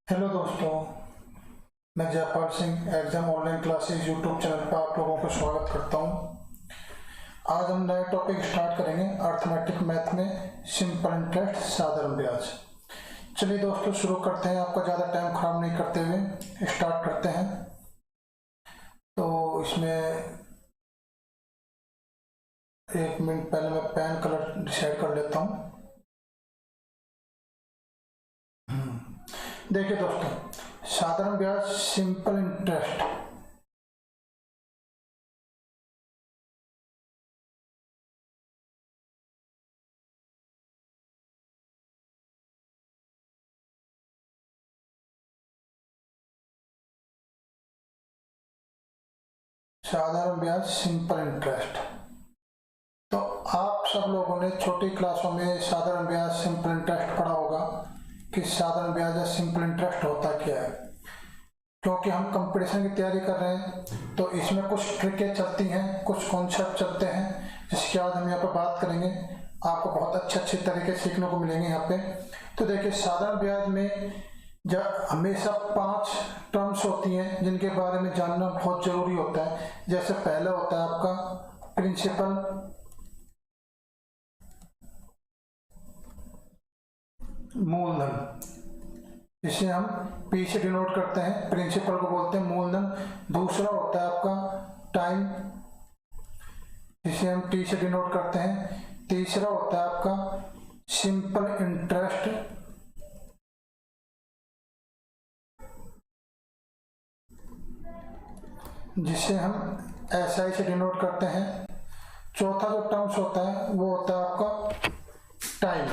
Hello दोस्तों, मैं Jaipal Singh exam online classes YouTube channel पर आप लोगों को स्वागत करता हूं। आज हम नया टॉपिक स्टार्ट करेंगे अर्थमेटिक मैथ में सिंपल इंटरेस्ट साधारण ब्याज। चलिए दोस्तों शुरू करते हैं, आपका ज़्यादा टाइम खराब नहीं करते हुए स्टार्ट करते हैं। तो इसमें 1 मिनट पहले मैं पेन कलर डिसाइड कर लेता हूँ। देखिए दोस्तों, साधारण ब्याज सिंपल इंटरेस्ट साधारण ब्याज सिंपल इंटरेस्ट। तो आप सब लोगों ने छोटी क्लासों में साधारण ब्याज सिंपल इंटरेस्ट पढ़ा होगा कि साधारण ब्याज या सिंपल इंटरेस्ट होता क्या है। क्योंकि हम कंपटीशन की तैयारी कर रहे हैं तो इसमें कुछ ट्रिकें चलती हैं, कुछ कॉन्सेप्ट चलते हैं जिसकी आज हम यहाँ पर बात करेंगे। आपको बहुत अच्छे तरीके सीखने को मिलेंगे यहाँ पे। तो देखिए, साधारण ब्याज में जब हमेशा 5 टर्म्स होती हैं जिनके बारे में जानना बहुत जरूरी होता है। जैसे पहला होता है आपका प्रिंसिपल, मूलधन, जिसे हम पी से डिनोट करते हैं, प्रिंसिपल को बोलते हैं मूलधन। दूसरा होता है आपका टाइम, जिसे हम टी से डिनोट करते हैं। तीसरा होता है आपका सिंपल इंटरेस्ट, जिसे हम एसआई से डिनोट करते हैं। चौथा जो टर्म्स होता है वो होता है आपका टाइम।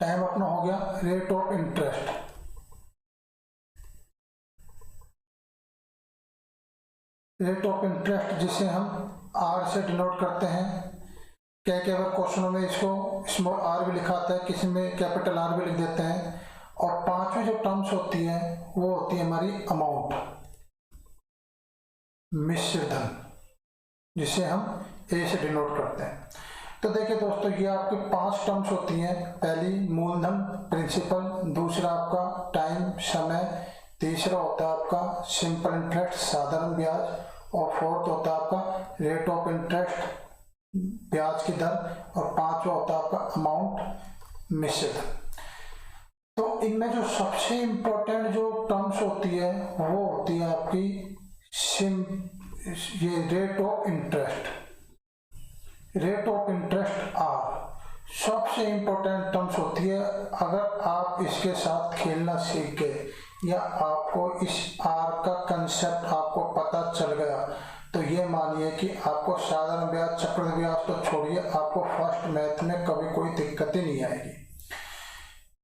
टाइम अपना हो गया rate of interest. Rate of interest जिसे हम आर से डिनोट करते हैं। क्या क्या बार क्वेश्चनों में इसको स्मॉल आर भी लिखा आता है, किसी में कैपिटल आर भी लिख देते हैं। और पांचवी जो टर्म्स होती है वो होती है हमारी अमाउंट, मिश्र धन, जिसे हम ए से डिनोट करते हैं। तो देखिए दोस्तों, ये आपके 5 टर्म्स होती हैं। पहली मूलधन प्रिंसिपल, दूसरा आपका टाइम समय, तीसरा होता है आपका सिंपल इंटरेस्ट साधारण ब्याज, और फोर्थ होता है आपका रेट ऑफ इंटरेस्ट ब्याज की दर, और पांचवा होता है आपका अमाउंट मिश्र धन। तो इनमें जो सबसे इंपॉर्टेंट जो टर्म्स होती है वो होती है आपकी ये rate of interest. Rate of interest are सबसे इंपॉर्टेंट टर्म्स होती है। अगर आप इसके साथ खेलना सीख गए या आपको इस आर का कंसेप्ट आपको पता चल गया तो ये मानिए कि आपको साधारण ब्याज चक्रवृद्धि ब्याज तो छोड़िए, आपको फर्स्ट मैथ में कभी कोई दिक्कत ही नहीं आएगी।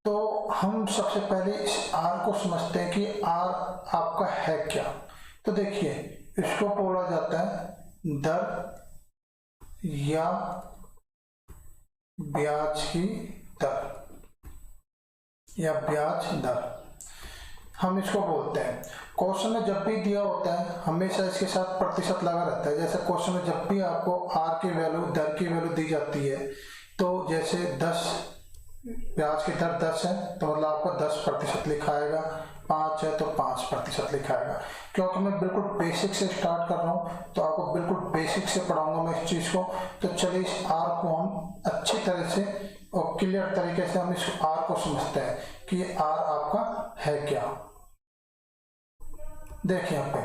तो हम सबसे पहले इस आर को समझते हैं कि आर आपका है क्या। तो देखिए, इसको बोला जाता है दर या ब्याज की दर या ब्याज दर, हम इसको बोलते हैं। क्वेश्चन में जब भी दिया होता है हमेशा इसके साथ प्रतिशत लगा रहता है। जैसे क्वेश्चन में जब भी आपको आर की वैल्यू, दर की वैल्यू दी जाती है, तो जैसे 10 ब्याज की दर 10 है तो मतलब आपको 10% लिखाएगा, 5 है तो 5% लिखाएगा। क्योंकि मैं बिल्कुल बेसिक से स्टार्ट कर रहा हूँ तो आपको बिल्कुल बेसिक से पढ़ाऊंगा मैं इस चीज को। तो चलिए इस आर को हम अच्छी तरह से और क्लियर तरीके से हम इस आर को समझते हैं कि आर आपका है क्या। देखिए यहाँ पे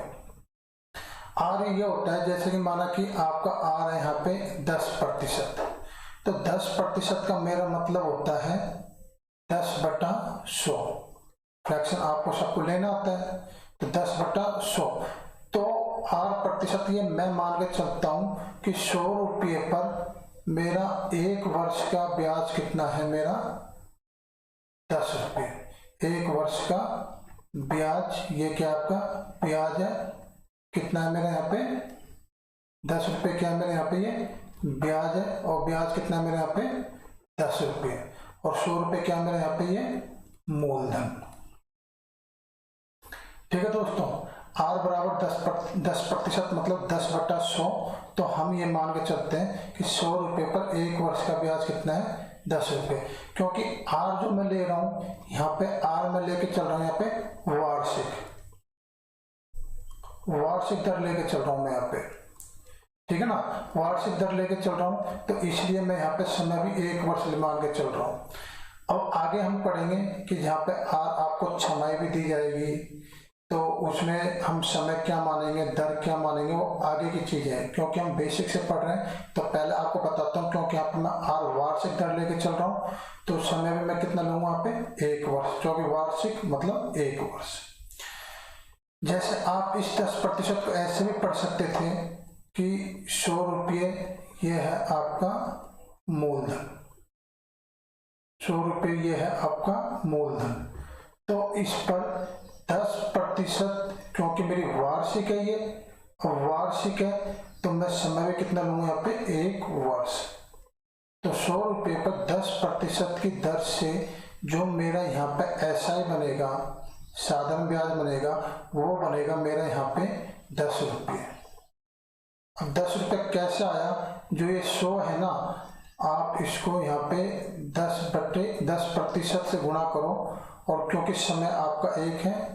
आर ये होता है, जैसे कि माना कि आपका आर है यहाँ पे 10%। तो 10% का मेरा मतलब होता है 10/100। फ्रैक्शन आपको सबको लेना आता है, तो 10/100। तो R% ये मैं मान के चलता हूं कि 100 रुपये पर मेरा 1 वर्ष का ब्याज कितना है, मेरा 10 रुपये। 1 वर्ष का ब्याज, ये क्या आपका ब्याज है, कितना है मेरा यहाँ पे 10 रुपये। क्या है मेरे यहाँ पे ये ब्याज है, और ब्याज कितना है मेरे यहाँ पे 10 रुपये, और 100 रुपये क्या है मेरे यहाँ पे ये मूलधन। ठीक है दोस्तों, R बराबर 10% मतलब 10/100। तो हम ये मान के चलते हैं कि 100 रुपये पर 1 वर्ष का ब्याज कितना है 10 रुपये, क्योंकि आर जो मैं ले रहा हूँ यहाँ पे, आर मैं लेके चल रहा हूँ यहाँ पे वार्षिक दर लेके चल रहा हूँ मैं यहाँ पे, ठीक है ना, वार्षिक दर लेके चल रहा हूँ, तो इसलिए मैं यहाँ पे समय भी 1 वर्ष मान के चल रहा हूँ। अब आगे हम पढ़ेंगे कि जहाँ पे आर आपको छमाही भी दी जाएगी, तो उसमें हम समय क्या मानेंगे, दर क्या मानेंगे, वो आगे की चीजें हैं। क्योंकि हम बेसिक से पढ़ रहे हैं तो पहले आपको बताता हूँ, क्योंकि यहाँ पे मैं आर वार्षिक दर लेके चल रहा हूँ, तो समय भी मैं कितना लूंगा यहाँ पे 1 वर्ष, क्योंकि वार्षिक मतलब 1 वर्ष। जैसे आप इस 10% को ऐसे भी पढ़ सकते थे कि 100 रुपये ये है आपका मूलधन, 100 रुपये ये है आपका मूलधन। तो इस पर 10%, क्योंकि मेरी वार्षिक है ये, और वार्षिक है तो मैं समय भी कितना लूंगा यहाँ पे 1 वर्ष। तो 100 रुपये पर 10% की दर से जो मेरा यहाँ पे SI बनेगा, साधारण ब्याज बनेगा, वो बनेगा मेरा यहाँ पे 10 रुपये। अब 10 रुपये कैसे आया, जो ये 100 है ना, आप इसको यहाँ पे 10% से गुणा करो, और क्योंकि समय आपका 1 है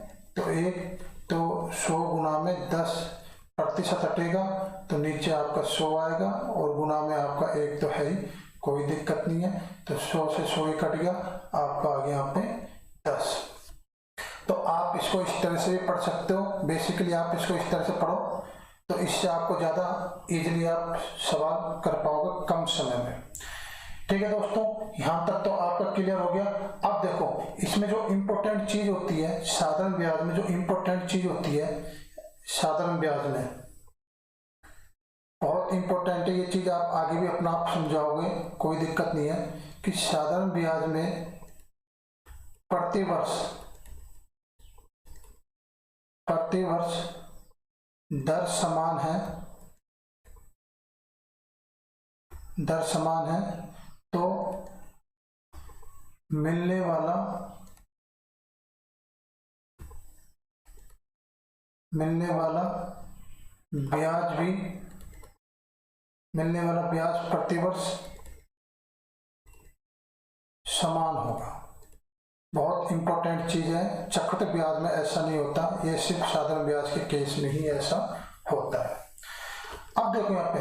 तो 100 गुणा में 10% हटेगा तो नीचे आपका 100 आएगा, और गुणा में आपका 1 तो है ही, कोई दिक्कत नहीं है, तो 100 से 100 ही कट गया, आपका आ गया यहाँ पे 10। तो आप इसको इस तरह से भी पढ़ सकते हो, बेसिकली आप इसको इस तरह से पढ़ो, तो इससे आपको ज़्यादा इजीली आप सवाल कर पाओगे कम समय में। ठीक है दोस्तों, यहाँ तक तो आपका क्लियर हो गया। अब देखो, इसमें जो इम्पोर्टेंट चीज होती है साधारण ब्याज में, जो इम्पोर्टेंट चीज होती है साधारण ब्याज में, बहुत इंपॉर्टेंट है ये चीज, आप आगे भी अपना आप समझाओगे, कोई दिक्कत नहीं है, कि साधारण ब्याज में प्रतिवर्ष दर समान है, तो मिलने वाला ब्याज प्रतिवर्ष समान होगा। बहुत इंपॉर्टेंट चीज है, चक्रवृद्धि ब्याज में ऐसा नहीं होता, ये सिर्फ साधारण ब्याज के केस में ही ऐसा होता है। अब देखो यहाँ पे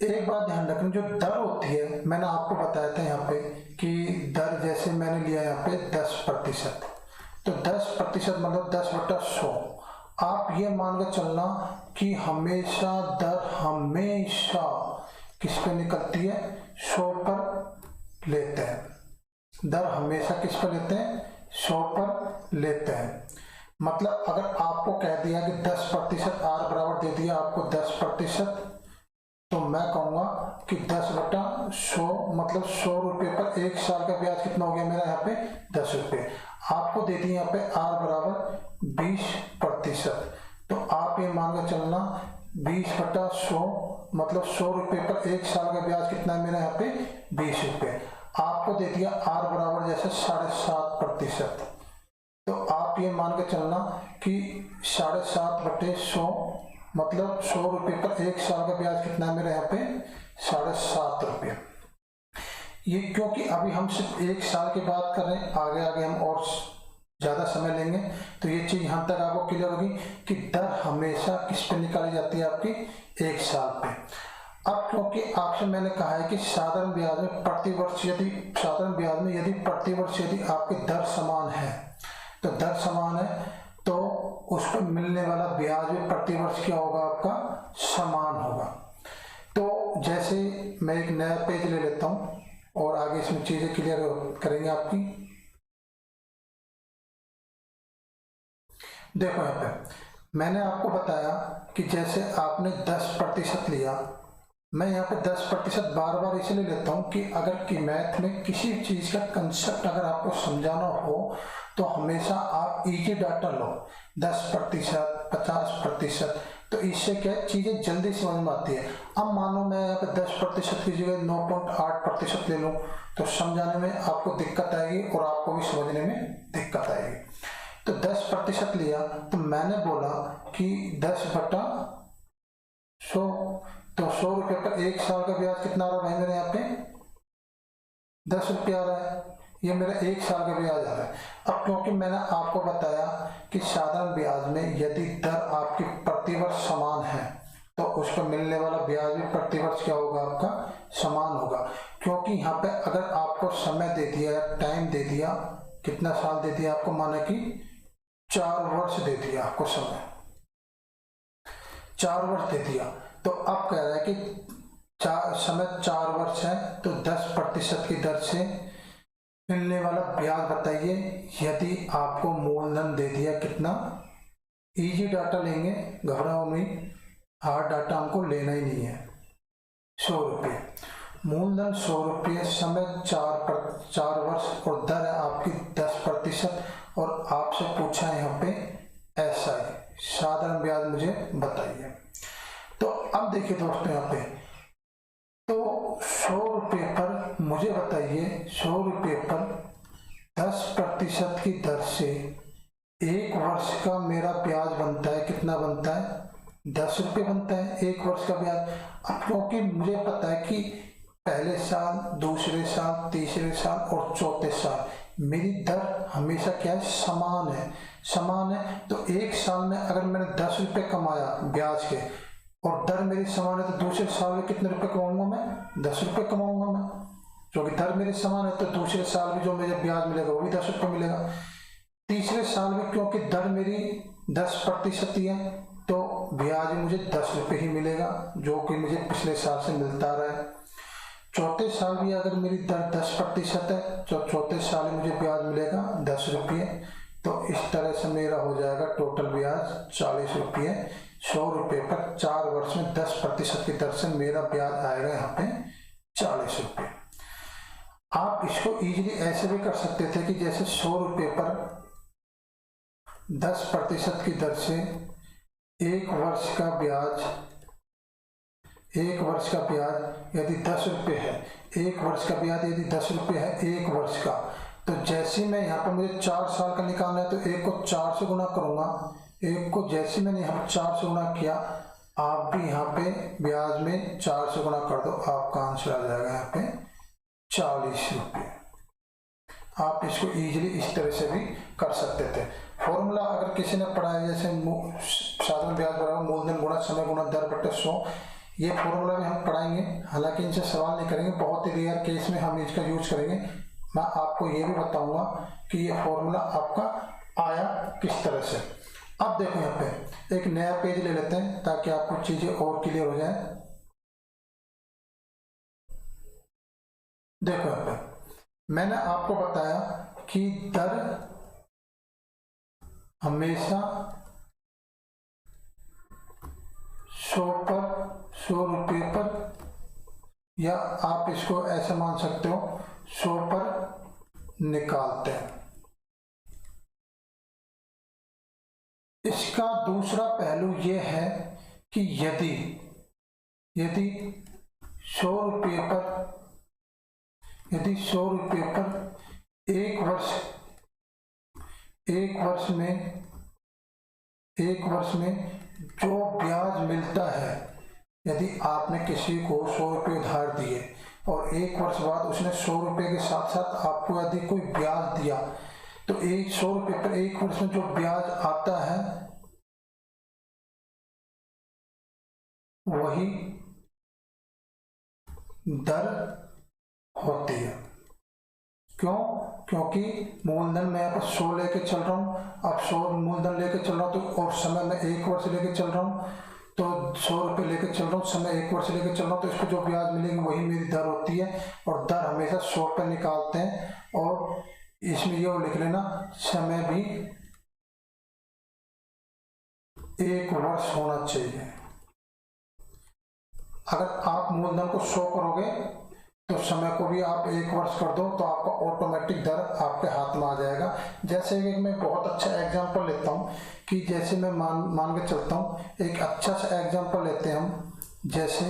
एक बात ध्यान रखना, जो दर होती है, मैंने आपको बताया था यहाँ पे कि दर जैसे मैंने लिया यहाँ पे 10%, तो 10% मतलब 10/100। आप ये मान के चलना कि हमेशा दर हमेशा किस पे निकलती है, 100 पर लेते हैं, दर हमेशा किस पर लेते हैं, 100 पर लेते हैं। मतलब अगर आपको कह दिया कि 10% आर बराबर दे दिया आपको 10%, तो मैं कहूंगा कि 10/100 मतलब 100 रुपये पर 1 साल का ब्याज कितना हो गया मेरा यहाँ पे 10 रुपये। आपको दे दिए यहाँ पे आर बराबर 20%, तो आप ये मान के चलना 20/100 मतलब 100 रुपये पर 1 साल का ब्याज कितना है मेरा यहाँ पे 20 रुपये। आपको दे दिया आर बराबर जैसे 7.5%, तो आप ये मान के चलना कि 7.5/100 मतलब 100 रुपये पर 1 साल का ब्याज कितना है मेरे यहाँ पे 7.5 रुपये। ये क्योंकि अभी हम सिर्फ 1 साल की बात कर रहे हैं, आगे हम और ज़्यादा समय लेंगे, तो ये चीज़ यहाँ तक आपको क्लियर होगी कि दर हमेशा किस पे निकाली जाती है आपकी 1 साल पे। अब क्योंकि आपसे मैंने कहा है कि साधारण ब्याज में प्रतिवर्ष यदि आपकी दर समान है, तो दर समान है तो उसको मिलने वाला ब्याज भी प्रतिवर्ष क्या होगा, आपका समान होगा। तो जैसे मैं एक नया पेज ले लेता हूं और आगे इसमें चीजें क्लियर करेंगे आपकी। देखो यहाँ पे मैंने आपको बताया कि जैसे आपने 10% लिया, मैं यहाँ पे 10% बार बार इसलिए लेता हूँ कि अगर कि मैथ में किसी चीज का कंसेप्ट अगर आपको समझाना हो तो हमेशा आप इजी डाटा लो, 10%, 50%, तो इससे क्या चीजें जल्दी समझ में आती है। अब मानो मैं यहाँ पे 10% की जगह 9.8% ले लूँ, तो समझाने में आपको दिक्कत आएगी और आपको भी समझने में दिक्कत आएगी। तो 10% लिया तो मैंने बोला कि 10/100, तो 100 रुपये पर 1 साल का ब्याज कितना आ रहा भाई मेरे यहाँ पे 10 रुपये आ रहा है, ये मेरा 1 साल का ब्याज आ रहा है। अब क्योंकि मैंने आपको बताया कि साधारण ब्याज में यदि दर आपकी प्रतिवर्ष समान है तो उसको मिलने वाला ब्याज भी प्रतिवर्ष क्या होगा, आपका समान होगा। क्योंकि यहाँ पे अगर आपको समय दे दिया, टाइम दे दिया, कितना साल दे दिया आपको, माना कि 4 वर्ष दे दिया आपको समय, 4 वर्ष दे दिया, तो अब कह रहा है कि समय 4 वर्ष है तो 10% की दर से मिलने वाला ब्याज बताइए। यदि आपको मूलधन दे दिया कितना, इजी डाटा लेंगे, घबराओ नहीं, हार्ड डाटा हमको लेना ही नहीं है। 100 रुपये मूलधन, 100 रुपये, समय 4 वर्ष और दर है आपकी 10%। और आपसे पूछा है यहाँ पे SI साधारण ब्याज मुझे बताइए। तो अब देखिए दोस्तों यहाँ पे, तो 100 रुपये पर मुझे बताइए, 100 रुपये पर 10% की दर से 1 वर्ष का मेरा ब्याज बनता है, कितना बनता है, 10 रुपये बनता है 1 वर्ष का ब्याज। अब क्योंकि मुझे पता है कि पहले साल, दूसरे साल, तीसरे साल और चौथे साल मेरी दर हमेशा क्या है, समान है। तो 1 साल में अगर मैंने 10 रुपये कमाया ब्याज के और दर मेरी समान है, तो दूसरे साल में कितने रुपए कमाऊंगा मैं, 10 रुपये कमाऊंगा मैं, क्योंकि दर मेरी समान है। तो दूसरे साल भी जो मुझे ब्याज मिलेगा वो भी 10 रुपये मिलेगा। तीसरे साल में क्योंकि दर मेरी 10% ही है तो ब्याज मुझे 10 रुपये ही मिलेगा, जो कि मुझे पिछले साल से मिलता रहा है। चौथे साल भी अगर मेरी दर 10% है तो चौथे साल में मुझे ब्याज मिलेगा 10 रुपये। तो इस तरह से मेरा हो जाएगा टोटल ब्याज 40 रुपये। 100 रुपये पर 4 वर्ष में 10% की दर से मेरा ब्याज आएगा यहाँ पे 40 रुपये। आप इसको इजीली ऐसे भी कर सकते थे कि जैसे 100 रुपये पर 10% की दर से 1 वर्ष का ब्याज, 1 वर्ष का ब्याज यदि 10 रुपये है, 1 वर्ष का ब्याज यदि 10 रुपये है 1 वर्ष का, तो जैसे मैं यहाँ पर मुझे 4 साल का निकालना है तो 1 को 4 से गुना करूंगा। 1 को जैसे मैंने यहाँ पर 4 से गुना किया, आप भी यहाँ पे ब्याज में 4 से गुना कर दो, आपका आंसर आ जाएगा यहाँ पे 40 रुपये। आप इसको इजीली इस तरह से भी कर सकते थे। फॉर्मूला अगर किसी ने पढ़ा है, जैसे साधारण ब्याज बराबर मूलधन गुणा समय गुणा दर बटे 100, ये फॉर्मूला भी हम पढ़ाएंगे। हालांकि इनसे सवाल नहीं करेंगे, बहुत ही रेयर केस में हम इसका यूज करेंगे। मैं आपको ये भी बताऊंगा कि ये फॉर्मूला आपका आया किस तरह से। अब देखो यहाँ पे एक नया पेज ले लेते हैं ताकि आपको चीजें और क्लियर हो जाए। देखो यहाँ पे मैंने आपको बताया कि दर हमेशा 100 रुपये पर, या आप इसको ऐसे मान सकते हो 100 पर निकालते हैं। इसका दूसरा पहलू यह है कि यदि 100 रुपये पर, यदि 100 रुपये पर 1 वर्ष में जो ब्याज मिलता है, यदि आपने किसी को 100 रुपये उधार दिए और 1 वर्ष बाद उसने 100 रुपये के साथ साथ आपको यदि कोई ब्याज दिया, तो 100 रुपये पर 1 वर्ष में जो ब्याज आता है वही दर होती है। क्यों? क्योंकि मूलधन मैं यहाँ पर 100 लेके चल रहा हूँ, अब 100 मूलधन लेके चल रहा हूँ तो, और समय में 1 वर्ष लेके चल रहा हूँ, तो 100 रुपये लेके चल रहा हूँ, समय 1 वर्ष लेके चल रहा हूँ, तो इस पर जो ब्याज मिलेगी वही मेरी दर होती है। और दर हमेशा 100 पे निकालते हैं, और इसमें ये लिख लेना समय भी 1 वर्ष होना चाहिए। अगर आप मूलधन को 100 करोगे तो समय को भी आप 1 वर्ष कर दो तो आपका ऑटोमेटिक दर आपके हाथ में आ जाएगा। जैसे कि मैं बहुत अच्छा एग्जांपल लेता हूँ कि जैसे मैं मान के चलता हूँ, एक अच्छा सा एग्जांपल लेते हैं हम, जैसे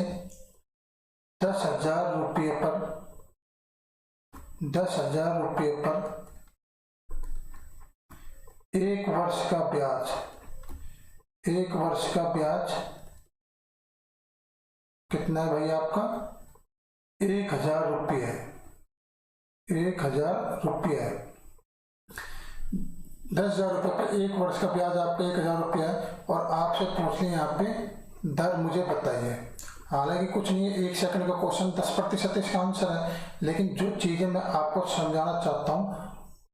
10,000 रुपये पर 1 वर्ष का ब्याज, 1 वर्ष का ब्याज कितना है भाई आपका, 1,000 रुपये है। 1000 रुपये है। 10,000 रुपये पर 1 वर्ष का ब्याज आपका 1,000 रुपया है और आपसे पूछ लिया यहाँ पे दर मुझे बताइए। हालांकि कुछ नहीं है, 1 सेकंड का क्वेश्चन, 10% इसका आंसर है, लेकिन जो चीज़ें मैं आपको समझाना चाहता हूँ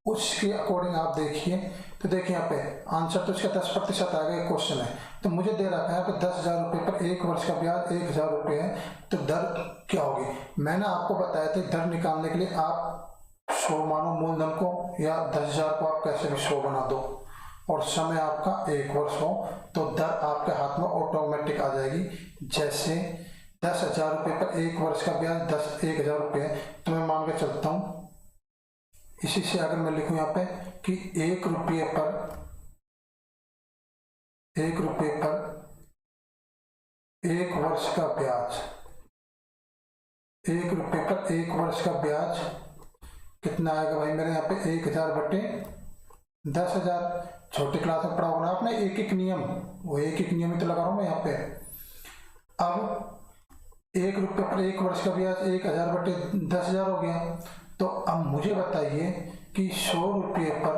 उसके अकॉर्डिंग आप देखिए। तो देखिए यहाँ पे आंसर तो इसका 10% आएगा, एक क्वेश्चन है तो मुझे दे रखा है यहाँ पे 10,000 रुपये पर 1 वर्ष का ब्याज 1,000 रुपये है, तो दर क्या होगी। मैंने आपको बताया था दर निकालने के लिए आप 100 मानो मूलधन को या 10,000 को आप कैसे भी 100 बना दो और समय आपका 1 वर्ष हो तो दर आपके हाथ में ऑटोमेटिक आ जाएगी। जैसे 10,000 रुपये पर 1 वर्ष का ब्याज 1,000 रुपये है, तो मैं मान के चलता हूँ इसी से अगर मैं लिखूं यहाँ पे कि 1 रुपये पर 1 वर्ष का ब्याज, 1 रुपये पर 1 वर्ष का ब्याज कितना आएगा भाई मेरे यहाँ पे 1,000 बटे 10,000। छोटी क्लास में पढ़ा होगा आपने एक एक नियम, वो एक एक नियम ही तो लगा रहा हूँ मैं यहाँ पे। अब 1 रुपये पर 1 वर्ष का ब्याज 1,000 बटे 10,000 हो गया। तो अब मुझे बताइए कि 100 रुपये पर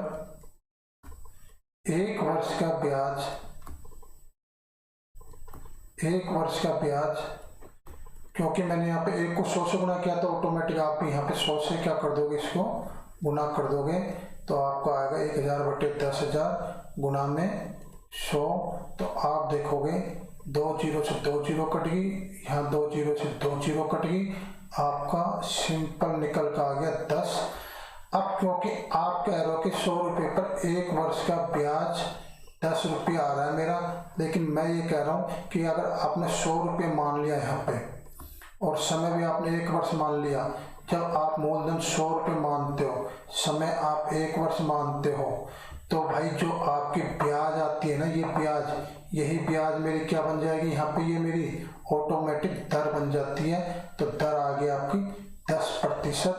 1 वर्ष का ब्याज, 1 वर्ष का ब्याज, क्योंकि मैंने यहाँ पे 1 को 100 से गुना किया तो ऑटोमेटिक आप यहाँ पे 100 से क्या कर दोगे, इसको गुना कर दोगे तो आपको आएगा 1,000 बटे 10,000 गुना में 100। तो आप देखोगे 2 जीरो से 2 जीरो कट गई, यहाँ 2 जीरो से 2 जीरो कट गई, आपका सिंपल निकल का आ गया 10। अब क्योंकि आप कह रहे हो कि 100 रुपये पर 1 वर्ष का ब्याज 10 रुपये आ रहा है मेरा, लेकिन मैं ये कह रहा हूँ कि अगर आपने 100 रुपये मान लिया यहाँ पे और समय भी आपने 1 वर्ष मान लिया, जब आप मूलधन 100 रुपये मानते हो, समय आप 1 वर्ष मानते हो, तो भाई जो आपकी ब्याज आती है ना, ये ब्याज, यही ब्याज मेरी क्या बन जाएगी, यहाँ पे ये मेरी ऑटोमेटिक दर बन जाती है। तो दर आ गई आपकी 10%।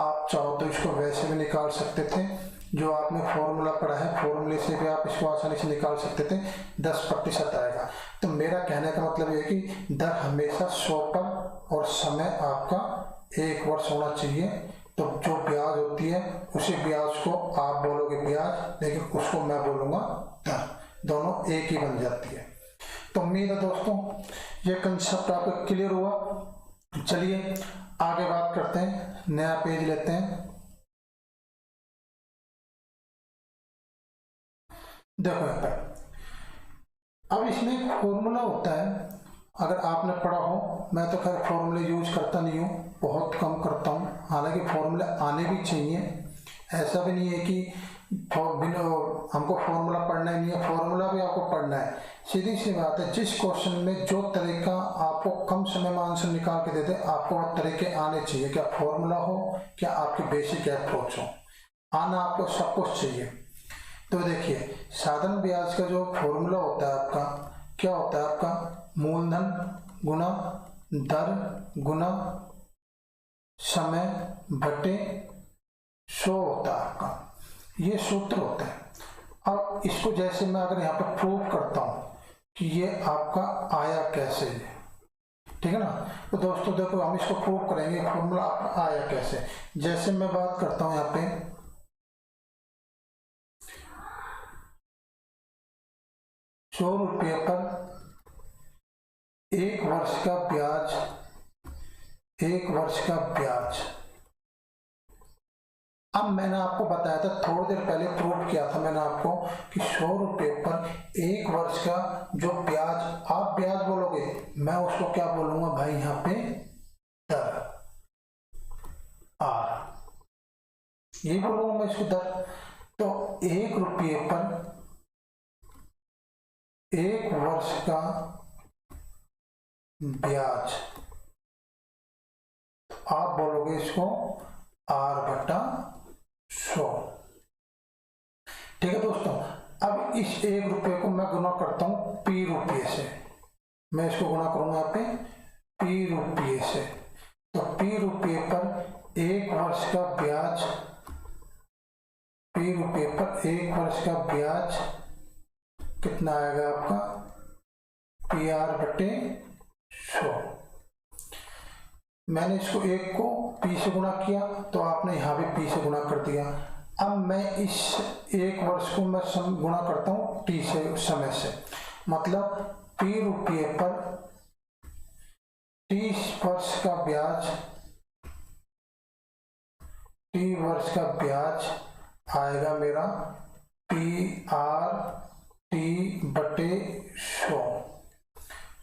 आप चाहो तो इसको वैसे भी निकाल सकते थे, जो आपने फॉर्मूला पढ़ा है फॉर्मूले से भी आप इसको आसानी से निकाल सकते थे, 10% आएगा। तो मेरा कहने का मतलब ये है कि दर हमेशा 100 पर और समय आपका 1 वर्ष होना चाहिए। तो जो ब्याज होती है उसी ब्याज को आप बोलोगे ब्याज, लेकिन उसको मैं बोलूँगा दर, दोनों एक ही बन जाती है। तो उम्मीद है दोस्तों ये कंसेप्ट आपको क्लियर हुआ। चलिए आगे बात करते हैं, नया पेज लेते हैं। देखो यहाँ पर अब इसमें एक फॉर्मूला होता है, अगर आपने पढ़ा हो, मैं तो खैर फॉर्मूले यूज करता नहीं हूँ, बहुत कम करता हूँ, हालांकि फॉर्मूले आने भी चाहिए। ऐसा भी नहीं है कि हमको फॉर्मूला पढ़ना ही नहीं है, फॉर्मूला भी आपको पढ़ना है। सीधी सी बात है, जिस क्वेश्चन में जो तरीका आपको कम समय में आंसर निकाल के देते, आपको वो तरीके आने चाहिए, क्या फॉर्मूला हो क्या आपकी बेसिक अप्रोच हो, आना आपको सब कुछ चाहिए। तो देखिए साधारण ब्याज का जो फॉर्मूला होता है आपका, क्या होता है आपका, मूलधन गुना दर गुना समय बटे 100 होता है आपका, ये सूत्र होता है। अब इसको जैसे मैं अगर यहाँ पर प्रूव करता हूँ कि ये आपका आया कैसे है, ठीक है ना। तो दोस्तों देखो हम इसको प्रूव करेंगे फॉर्मूला आपका आया कैसे। जैसे मैं बात करता हूँ यहाँ पे 100 रुपये पर 1 वर्ष का ब्याज, 1 वर्ष का ब्याज। अब मैंने आपको बताया था थोड़ी देर पहले, प्रूव किया था मैंने आपको कि 100 रुपये पर 1 वर्ष का जो ब्याज, आप ब्याज बोलोगे, मैं उसको क्या बोलूंगा भाई यहाँ पे दर, आर, यही बोलूंगा मैं इसको दर। तो 1 रुपये पर 1 वर्ष का ब्याज, आप बोलोगे इसको आर बटा 100, ठीक है दोस्तों। अब इस 1 रुपये को मैं गुना करता हूं पी रुपये से, मैं इसको गुना करूंगा यहाँ पे पी रुपये से। तो पी रुपये पर 1 वर्ष का ब्याज, पी रुपये पर 1 वर्ष का ब्याज कितना आएगा आपका, पी आर बटे 100। मैंने इसको 1 को p से गुणा किया तो आपने यहाँ भी p से गुणा कर दिया। अब मैं इस 1 वर्ष को मैं गुणा करता हूँ t से, समय से, मतलब p रुपये पर 30 वर्ष का ब्याज, t वर्ष का ब्याज आएगा मेरा PRT/100।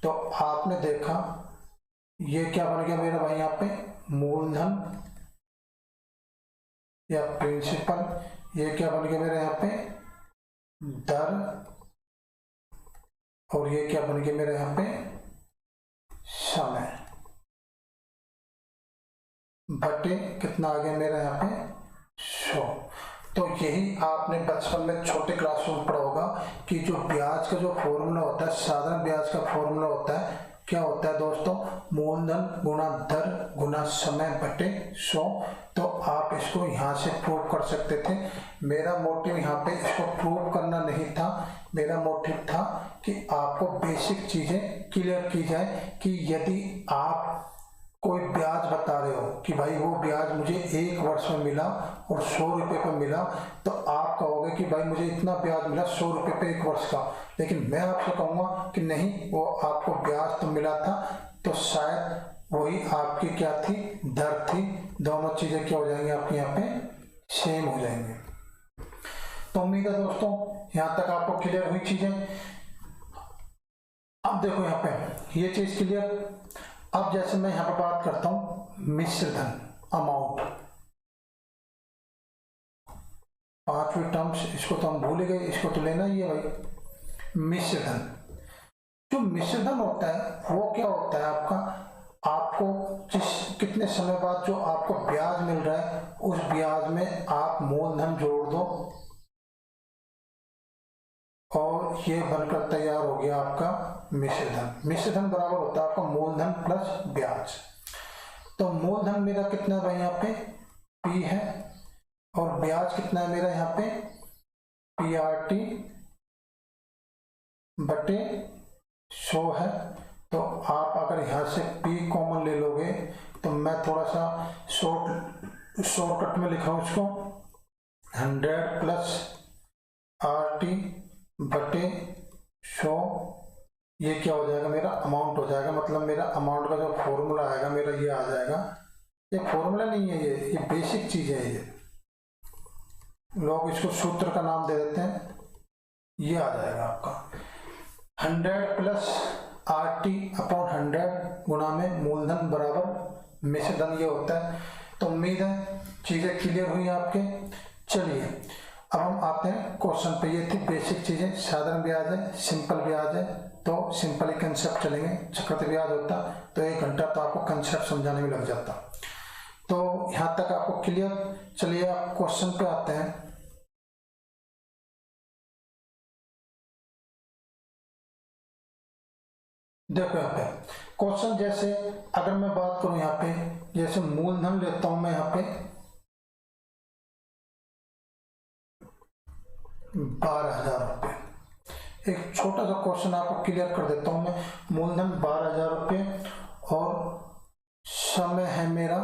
तो आपने देखा ये क्या बन गया मेरा भाई, यहाँ पे मूलधन या प्रिंसिपल, ये क्या बन गया मेरा यहाँ पे दर, और ये क्या बन गया मेरा यहाँ पे समय, बटे कितना आ गया मेरा यहाँ पे 100। तो यही आपने बचपन में छोटे क्लास में पढ़ा होगा कि जो ब्याज का जो फॉर्मूला होता है, साधारण ब्याज का फॉर्मूला होता है, क्या होता है दोस्तों, मूलधन गुणा दर गुणा समय बटे 100। तो आप इसको यहाँ से प्रूव कर सकते थे। मेरा मोटिव यहाँ पे इसको प्रूव करना नहीं था, मेरा मोटिव था कि आपको बेसिक चीजें क्लियर की जाए कि यदि आप कोई ब्याज बता रहे हो कि भाई वो ब्याज मुझे 1 वर्ष में मिला और 100 रुपये पर मिला, तो आप कहोगे कि भाई मुझे इतना ब्याज मिला 100 रुपये पे 1 वर्ष का। लेकिन मैं आपसे कहूँगा कि नहीं, वो आपको ब्याज तो मिला था, तो शायद वही आपकी क्या थी, दर थी। दोनों चीज़ें क्या हो जाएंगी आपके यहाँ पे सेम हो जाएंगे। तो उम्मीद है दोस्तों यहाँ तक आपको क्लियर हुई चीज़ें। अब देखो यहाँ पे ये चीज़ क्लियर। अब जैसे मैं यहाँ पर बात करता हूं मिश्र धन अमाउंट, 5वीं टर्म्स, इसको तो हम भूल गए, इसको तो लेना ही है भाई। मिश्र धन, जो मिश्र धन होता है वो क्या होता है आपका, आपको कितने समय बाद जो आपको ब्याज मिल रहा है उस ब्याज में आप मूलधन जोड़ दो और ये बनकर तैयार हो गया आपका मिश्र धन। मिश्र धन बराबर होता है आपका मूलधन प्लस ब्याज। तो मूलधन मेरा कितना है भाई यहाँ पे P है, और ब्याज कितना है मेरा यहाँ पे PRT/100 है। तो आप अगर यहाँ से P कॉमन ले लोगे तो मैं थोड़ा सा शॉर्टकट में लिखा हूँ उसको, 100 प्लस RT/100, ये क्या हो जाएगा मेरा अमाउंट हो जाएगा। मतलब मेरा अमाउंट का जो फॉर्मूला आएगा मेरा ये आ जाएगा। ये फॉर्मूला नहीं है, ये बेसिक चीज है। ये लोग इसको सूत्र का नाम दे देते हैं। ये आ जाएगा आपका 100 प्लस RT/100 गुणा में मूलधन बराबर मिश्र धन, ये होता है। तो उम्मीद है चीजें क्लियर हुई आपके। चलिए अब हम आते हैं क्वेश्चन पे। ये थी बेसिक चीजें, साधारण ब्याज है, सिंपल ब्याज है, तो सिंपल ही कंसेप्ट चलेंगे। चक्रवृद्धि ब्याज होता तो 1 घंटा तो आपको कंसेप्ट समझाने में लग जाता। तो यहां तक आपको क्लियर। चलिए आप क्वेश्चन पे आते हैं। देखो यहाँ पे क्वेश्चन, जैसे अगर मैं बात करूं यहाँ पे, जैसे मूलधन लेता हूं मैं यहाँ पे 12,000 रुपये। एक छोटा सा क्वेश्चन आपको क्लियर कर देता हूं मैं। मूलधन 12,000 रुपये और समय है मेरा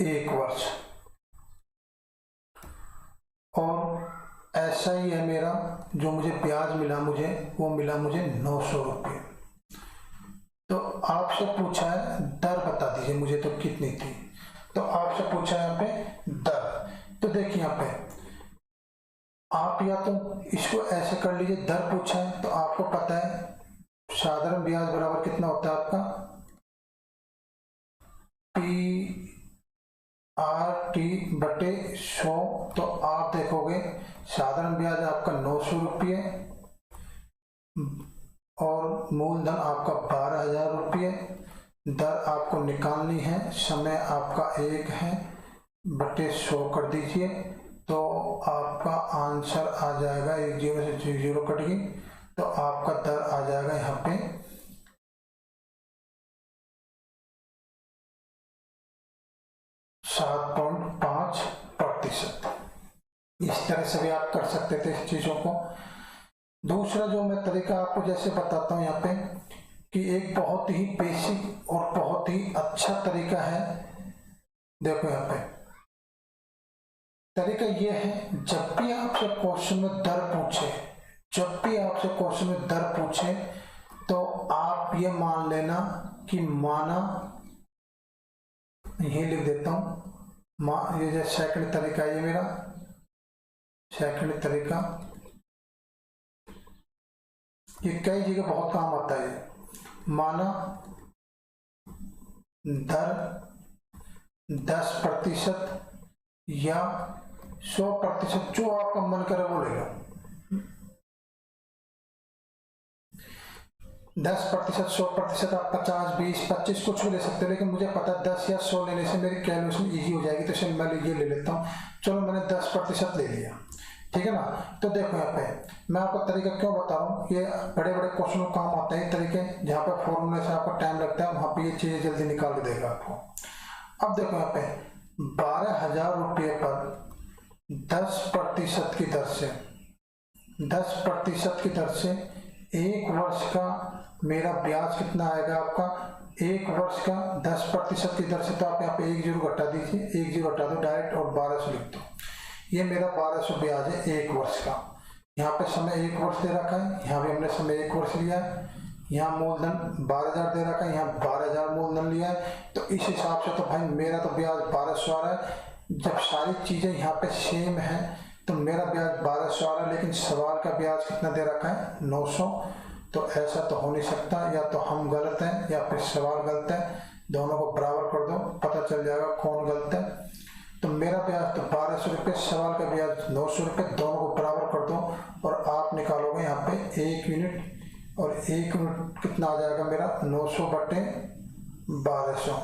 1 वर्ष, और ऐसा ही है मेरा जो मुझे ब्याज मिला, वो मिला मुझे 900 रुपये। तो आपसे पूछा है दर बता दीजिए मुझे, तो कितनी थी। तो आपसे पूछा है यहाँ पे दर। तो देखिए यहाँ पे आप या तो इसको ऐसे कर लीजिए, दर पूछा है तो आपको पता है साधारण ब्याज बराबर कितना होता है आपका PRT/100। तो आप देखोगे साधारण ब्याज आपका 900 रुपये और मूलधन आपका 12,000 रुपये। दर आपको निकालनी है, समय आपका 1 है, बटे 100 कर दीजिए, तो आपका आंसर आ जाएगा, 1 0 से 0 कट गई, तो आपका दर आ जाएगा यहाँ पे 7.5%। इस तरह से भी आप कर सकते थे इस चीजों को। दूसरा जो मैं तरीका आपको जैसे बताता हूँ यहाँ पे, कि एक बहुत ही बेसिक और बहुत ही अच्छा तरीका है। देखो यहाँ पे तरीका ये है, जब भी आपसे क्वेश्चन में दर पूछे, जब भी आपसे क्वेश्चन में दर पूछे तो आप ये मान लेना कि माना, यही लिख देता हूं, ये जो सेकंड तरीका है, ये मेरा सेकंड तरीका, ये कई जगह बहुत काम आता है। माना दर 10% या 100%, जो आपका मन करे वो ले लो। 10%, 100%, आप 50, 20, 25 कुछ भी ले सकते हो, लेकिन मुझे पता है 10 या 100 लेने से मेरी कैलकुलेशन इजी हो जाएगी, तो चलो मैं ये ले लेता हूँ। चलो मैंने 10% ले लिया, ठीक है ना। तो देखो यहाँ पे मैं आपको तरीका क्यों बता रहा हूँ, ये बड़े बड़े क्वेश्चन में काम आते हैं तरीके, जहाँ पे फॉर्मूले से आपको टाइम लगता है, वहाँ पे ये चीजें जल्दी निकाल के देगा आपको। अब देखो यहाँ पे 12,000 रुपये पर 10% की दर से, 10% की दर से 1 वर्ष का मेरा ब्याज कितना आएगा आपका, 1 वर्ष का 10% की दर से, तो आप यहाँ पे 1 जीरो घटा दीजिए, 1 जीरो घटा दो डायरेक्ट और 1200 लिख दो। ये मेरा 1200 ब्याज है 1 वर्ष का। यहाँ पे समय 1 वर्ष दे रखा है, यहाँ भी हमने समय 1 वर्ष लिया है, यहाँ मूलधन 12,000 दे रखा है, यहाँ 12,000 मूलधन लिया है, तो इस हिसाब से तो भाई मेरा तो ब्याज 1200 आ रहा है। जब सारी चीजें यहाँ पे सेम है तो मेरा ब्याज 1200 आ रहा है, लेकिन सवाल का ब्याज कितना दे रखा है 900। तो ऐसा तो हो नहीं सकता, या तो हम गलत हैं या फिर सवाल गलत है, दोनों को बराबर कर दो, पता चल जाएगा कौन गलत है। तो मेरा ब्याज तो 1200 रुपये, सवाल का ब्याज 900 रुपये, दोनों को बराबर कर दो और आप निकालोगे यहाँ पे 1 यूनिट, और 1 यूनिट कितना आ जाएगा मेरा 900 बटे 1200,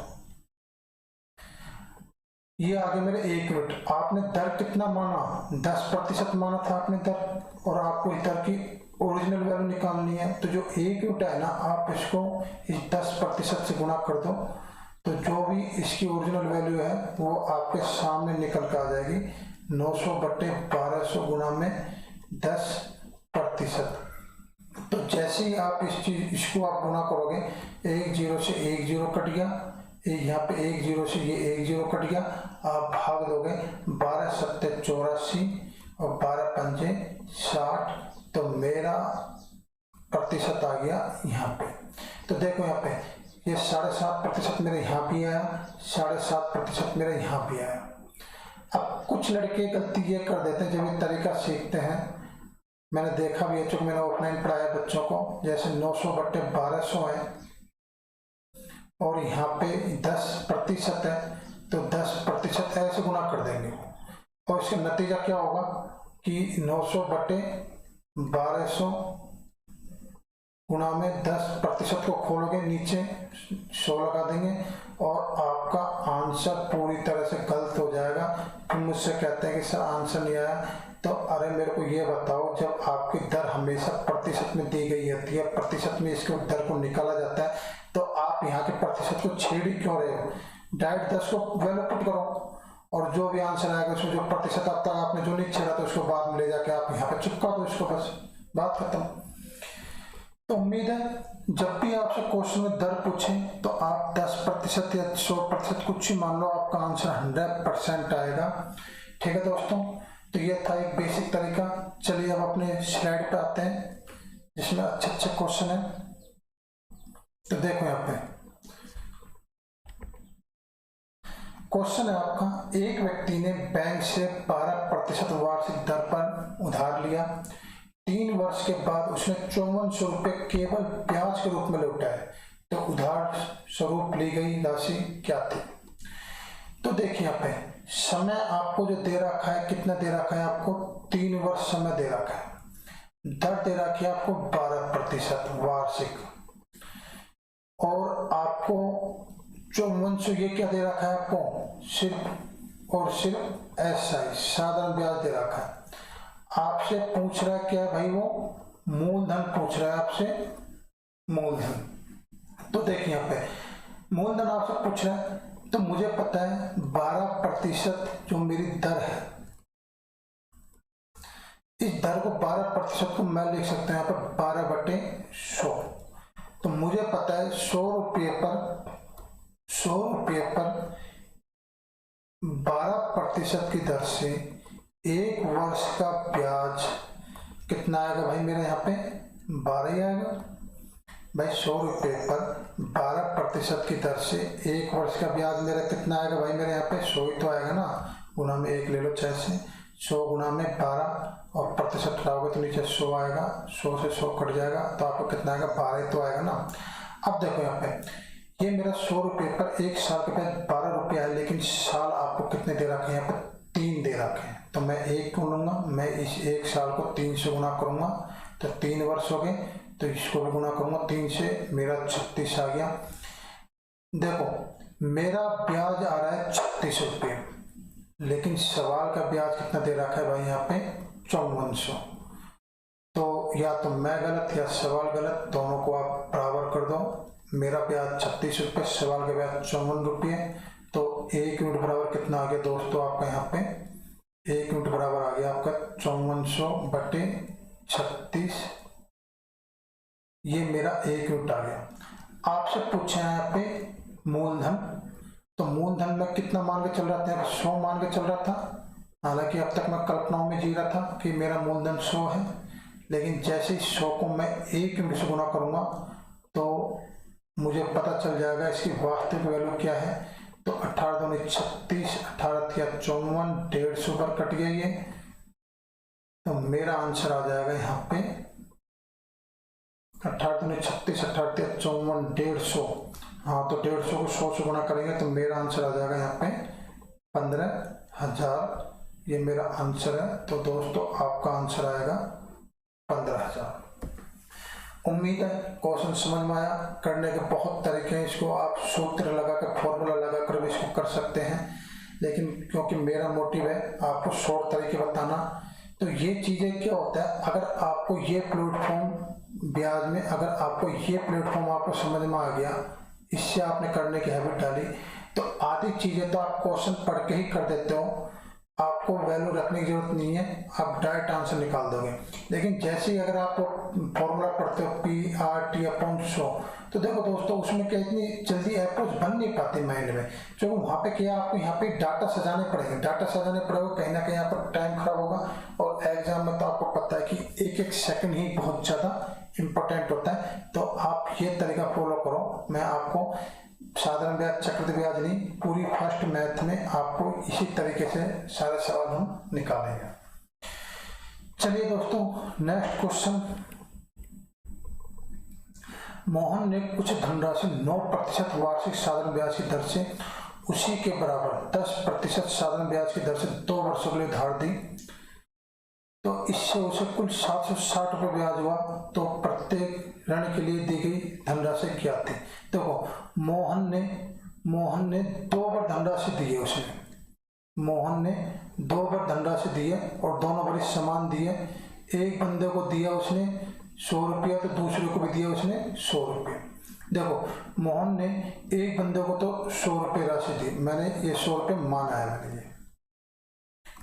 ये आगे मेरे 1 यूनिट। आपने दर कितना माना, 10% माना था आपने दर, और आपको इस दर की ओरिजिनल वैल्यू निकालनी है। तो जो 1 यूनिट है ना, आप इसको इस 10% से गुणा कर दो, तो जो भी इसकी ओरिजिनल वैल्यू है वो आपके सामने निकल कर आ जाएगी, 900 बटे 1200 गुणा में 10%। तो जैसे ही आप इसको आप गुणा करोगे, 1 जीरो से 1 जीरो कट गया, यहाँ पे 1 जीरो से ये 1 जीरो कट गया, आप भाग दोगे 12 सत्ते 84 और 12 पंजे 60, तो मेरा प्रतिशत आ गया यहाँ पे। तो देखो यहाँ पे ये 7.5% मेरे यहाँ भी आया, 7.5% मेरे यहाँ भी आया। अब कुछ लड़के गलती ये कर देते हैं, जब ये तरीका सीखते हैं, मैंने देखा भी है, चूंकि मैंने ऑफलाइन पढ़ाया बच्चों को, जैसे 900 बटे 1200 है और यहाँ पे 10% है, तो 10% ऐसे गुना कर देंगे, और इसका नतीजा क्या होगा कि 900 बटे 1200 गुणा में 10% को खोलोगे, नीचे 100 लगा देंगे और आपका आंसर पूरी तरह से गलत हो जाएगा। फिर मुझसे कहते हैं कि सर आंसर नहीं आया, तो अरे मेरे को ये बताओ, जब आपकी दर हमेशा प्रतिशत में दी गई होती है, प्रतिशत में इसके दर को निकाला जाता है, तो आप यहाँ के प्रतिशत को छेड़ ही क्यों रहे हो? डायरेक्ट 10 को वैल्यू पुट करो और जो भी आंसर आएगा उसमें जो प्रतिशत आता है, आपने जो नहीं छेड़ा तो उसको बाद में ले जाके आप यहाँ पे चिपका दो इसको, बस बात खत्म। तो उम्मीद है जब भी आपसे क्वेश्चन में दर पूछे तो आप 10% या 100% कुछ ही मान लो, आपका आंसर 100% आएगा। ठीक है दोस्तों, तो ये था एक बेसिक तरीका। चलिए अब अपने स्लाइड पे आते हैं जिसमें अच्छे अच्छे क्वेश्चन है। तो देखो यहाँ पे क्वेश्चन है आपका, एक व्यक्ति ने बैंक से 12% वार्षिक दर पर उधार लिया, 3 वर्ष के बाद उसने 5400 रुपये केवल ब्याज के रूप में लौटाए, तो उधार स्वरूप ली गई राशि क्या थी? तो देखिए यहाँ पे समय आपको जो दे रखा है, कितना दे रखा है आपको, 3 वर्ष समय दे रखा है, दर दे रखी है आपको 12% वार्षिक, और आपको 5400 ये क्या दे रखा है आपको, सिर्फ और सिर्फ एसआई साधारण ब्याज दे रखा है। आपसे पूछ रहा है क्या भाई, वो मूलधन पूछ रहा है आपसे, मूलधन। तो देखिए यहाँ पे मूलधन आपसे पूछ रहा है, तो मुझे पता है 12% जो मेरी दर है, इस दर को 12% को मैं लिख सकता हूं यहाँ पर 12/100। तो मुझे पता है 100 रुपये पर 12% की दर से 1 वर्ष का ब्याज कितना आएगा भाई मेरे यहाँ पे 12 ही आएगा भाई। 100 रुपये पर 12% की दर से 1 वर्ष का ब्याज मेरा कितना आएगा भाई मेरे यहाँ पे 100 ही तो आएगा ना, गुना में 1 ले लो 6 से, 100 गुना में 12 और प्रतिशत हटाओगे तो नीचे 100 आएगा, 100 से 100 कट जाएगा तो आपको कितना आएगा 12 ही तो आएगा ना। अब देखो यहाँ पे ये मेरा 100 रुपये पर 1 साल के बाद 12 रुपये है, लेकिन साल आपको कितने दे रखे हैं यहाँ पर 3 दे रखे हैं, तो मैं 1 क्यों लूँगा, मैं इस 1 साल को 3 से गुना करूँगा तो 3 वर्ष हो गए, तो इसको भी गुना करूँगा 3 से, मेरा 36 आ गया। देखो मेरा ब्याज आ रहा है 36 रुपये, लेकिन सवाल का ब्याज कितना दे रखा है भाई यहाँ पे 5400। तो या तो मैं गलत या सवाल गलत, दोनों को आप बराबर कर दो। मेरा ब्याज 36 रुपये, सवाल का ब्याज 54 रुपये, तो 1 यूनिट बराबर कितना आ गया दोस्तों आपका यहाँ पे 1 यूनिट बराबर आ गया आपका 5400 बटे 36, ये मेरा 1 यूनिट आ गया। आपसे पूछा है यहाँ पे मूलधन, तो मूलधन में कितना मान के चल रहा था, 100 मान के चल रहा था, हालांकि अब तक मैं कल्पनाओं में जी रहा था कि मेरा मूलधन 100 है, लेकिन जैसे ही 100 को मैं 1 यूनिट से गुना करूँगा तो मुझे पता चल जाएगा इसकी वास्तविक वैल्यू क्या है। तो 18 दूनी 36, 18 या 54, 150 पर कट गया ये, तो मेरा आंसर आ जाएगा यहाँ पे 18 दूनी 36, 18 या 54, 150, हाँ तो 150 को 100 से गुना करेंगे तो मेरा आंसर आ जाएगा यहाँ पे 15,000, ये मेरा आंसर है। तो दोस्तों आपका आंसर आएगा 15,000। उम्मीद है क्वेश्चन समझ में आया। करने के बहुत तरीके हैं, इसको आप सूत्र लगा कर फॉर्मूला लगा कर भी इसको कर सकते हैं, लेकिन क्योंकि मेरा मोटिव है आपको शॉर्ट तरीके बताना, तो ये चीज़ें क्या होता है, अगर आपको ये प्लेटफॉर्म ब्याज में, अगर आपको ये प्लेटफॉर्म आपको समझ में आ गया, इससे आपने करने की हैबिट डाली, तो आधी चीज़ें तो आप क्वेश्चन पढ़ के ही कर देते हो, आपको वैल्यू रखने की जरूरत नहीं है, आप डायरेक्ट आंसर निकाल दोगे। लेकिन जैसे ही अगर आप फॉर्मूला पढ़ते हो PRT/100, तो देखो दोस्तों उसमें क्या इतनी जल्दी अप्रोच बन नहीं पाती माइंड में, जो वहाँ पे क्या आपको यहाँ पे डाटा सजाने पड़ेंगे, डाटा सजाने पड़ेगा, कहीं ना कहीं यहाँ पर टाइम खराब होगा, और एग्जाम में तो आपको पता है कि एक एक सेकंड ही बहुत ज़्यादा इम्पोर्टेंट होता है। तो आप ये तरीका फॉलो करो, मैं आपको साधारण ब्याज, चक्रवृद्धि ब्याज नहीं, पूरी फर्स्ट मैथ में आपको इसी तरीके से सारे सवाल हम निकालेंगे। चलिए दोस्तों नेक्स्ट क्वेश्चन, मोहन ने कुछ धनराशि 9% वार्षिक साधारण ब्याज की दर से उसी के बराबर 10% साधारण ब्याज की दर से 2 वर्षों के लिए धार दी, तो इससे उसे कुल 760 रुपये ब्याज हुआ, तो प्रत्येक ऋण के लिए दी गई धनराशि क्या थी। देखो मोहन ने 2 बार धनराशि दी है, मोहन ने 2 बार धनराशि दी है और दोनों बड़ी समान दी है। एक बंदे को दिया उसने 100 रुपया, तो दूसरे को भी दिया उसने 100 रुपये। देखो मोहन ने एक बंदे को तो 100 रुपये राशि दी, मैंने ये 100 रुपये माना है मैंने ये,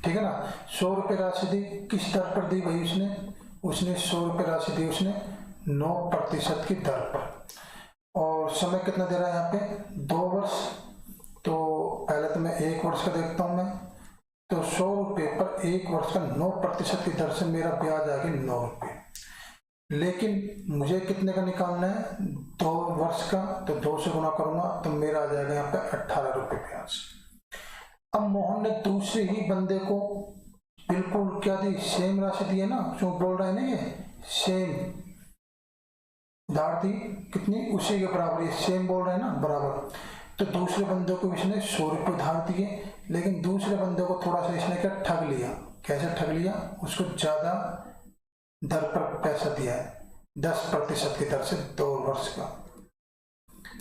ठीक है ना, 100 रुपये राशि दी, किस दर पर दी भाई उसने 100 रुपये राशि दी उसने 9% की दर पर, और समय कितना दे रहा है यहाँ पे 2 वर्ष। तो पहले तो मैं 1 वर्ष का देखता हूँ मैं, तो 100 रुपये पर 1 वर्ष का 9% की दर से मेरा ब्याज आ गया 9 रुपये, लेकिन मुझे कितने का निकालना है 2 वर्ष का, तो 2 से गुना करूंगा तो मेरा आ जाएगा यहाँ पे 18 रुपये ब्याज। अब मोहन ने दूसरे ही बंदे को बिल्कुल क्या दी, सेम राशि दी है ना, जो बोल रहे हैं ना ये सेम धार दी, कितनी उसी के बराबर, ये सेम बोल रहे हैं ना बराबर, तो दूसरे बंदे को इसने 100 रुपये धार दिए, लेकिन दूसरे बंदे को थोड़ा सा इसने क्या ठग लिया, कैसे ठग लिया, उसको ज़्यादा दर पर पैसा दिया है, 10% की दर से 2 वर्ष का।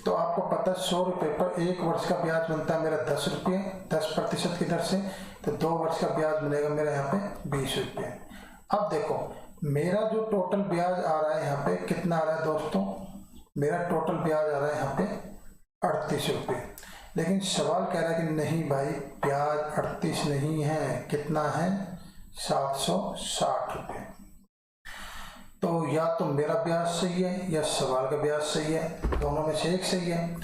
तो आपको पता है 100 रुपये पर 1 वर्ष का ब्याज बनता है मेरा 10 रुपये, 10% की दर से, तो 2 वर्ष का ब्याज बनेगा मेरा यहाँ पे 20 रुपये। अब देखो मेरा जो टोटल ब्याज आ रहा है यहाँ पे कितना आ रहा है दोस्तों, मेरा टोटल ब्याज आ रहा है यहाँ पे 38 रुपये, लेकिन सवाल कह रहा है कि नहीं भाई ब्याज 38 नहीं है, कितना है 760 रुपये। तो या तो मेरा ब्याज सही है या सवाल का ब्याज सही है, दोनों में से एक सही है।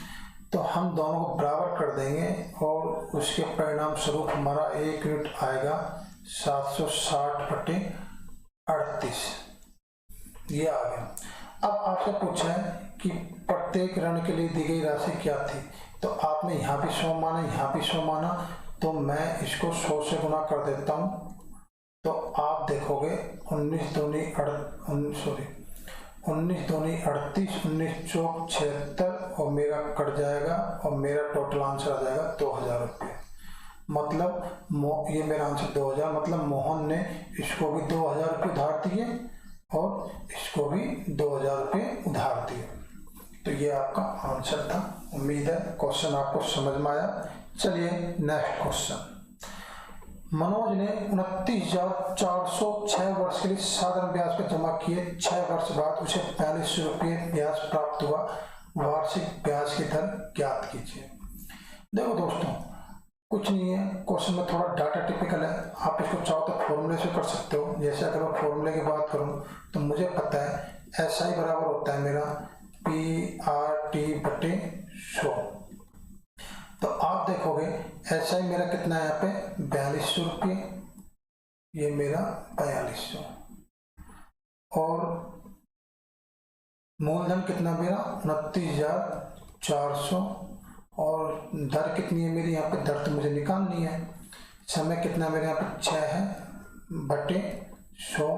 तो हम दोनों को बराबर कर देंगे और उसके परिणाम स्वरूप हमारा एक यूनिट आएगा 760/38। ये आ गया। अब आपसे पूछा है कि प्रत्येक ऋण के लिए दी गई राशि क्या थी, तो आपने यहाँ भी 100 माना, यहाँ भी 100 माना, तो मैं इसको 100 से गुना कर देता हूँ। तो आप देखोगे 19 दूनी 38, 19 चौक 76 और मेरा कट जाएगा और मेरा टोटल आंसर आ जाएगा 2000 रुपये। मतलब ये मेरा आंसर 2000, मतलब मोहन ने इसको भी 2000 रुपये उधार दिए और इसको भी 2000 रुपये उधार दिए। तो ये आपका आंसर था। उम्मीद है क्वेश्चन आपको समझ में आया। चलिए नेक्स्ट क्वेश्चन। मनोज ने 29,406 वर्ष के लिए साधारण ब्याज पर जमा किए। 6 वर्ष बाद उसे 42 रुपये ब्याज प्राप्त हुआ। वार्षिक ब्याज की दर ज्ञात कीजिए। देखो दोस्तों, कुछ नहीं है, क्वेश्चन में थोड़ा डाटा टिपिकल है। आप इसको चाहो तो फॉर्मूले से कर सकते हो। जैसे अगर मैं फॉर्मूले की बात करूं तो मुझे पता है SI बराबर होता है मेरा PRT/100। तो आप देखोगे SI मेरा कितना है यहाँ पे 4200 रुपये, ये मेरा 4200, और मूलधन कितना मेरा 29,400, और दर कितनी है मेरी यहाँ पे, दर तो मुझे निकालनी है। समय कितना मेरे यहाँ पे 6/100।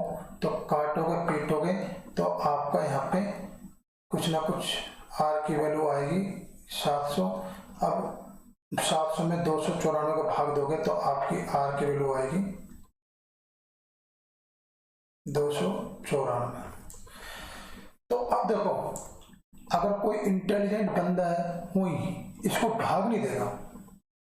तो काटोगे पीटोगे तो आपका यहाँ पे कुछ ना कुछ R की वैल्यू आएगी 700। अब 700 में 294 का भाग दोगे तो आपकी R की वैल्यू आएगी 294। तो अब देखो, अगर कोई इंटेलिजेंट बंदा है हुई इसको भाग नहीं देगा।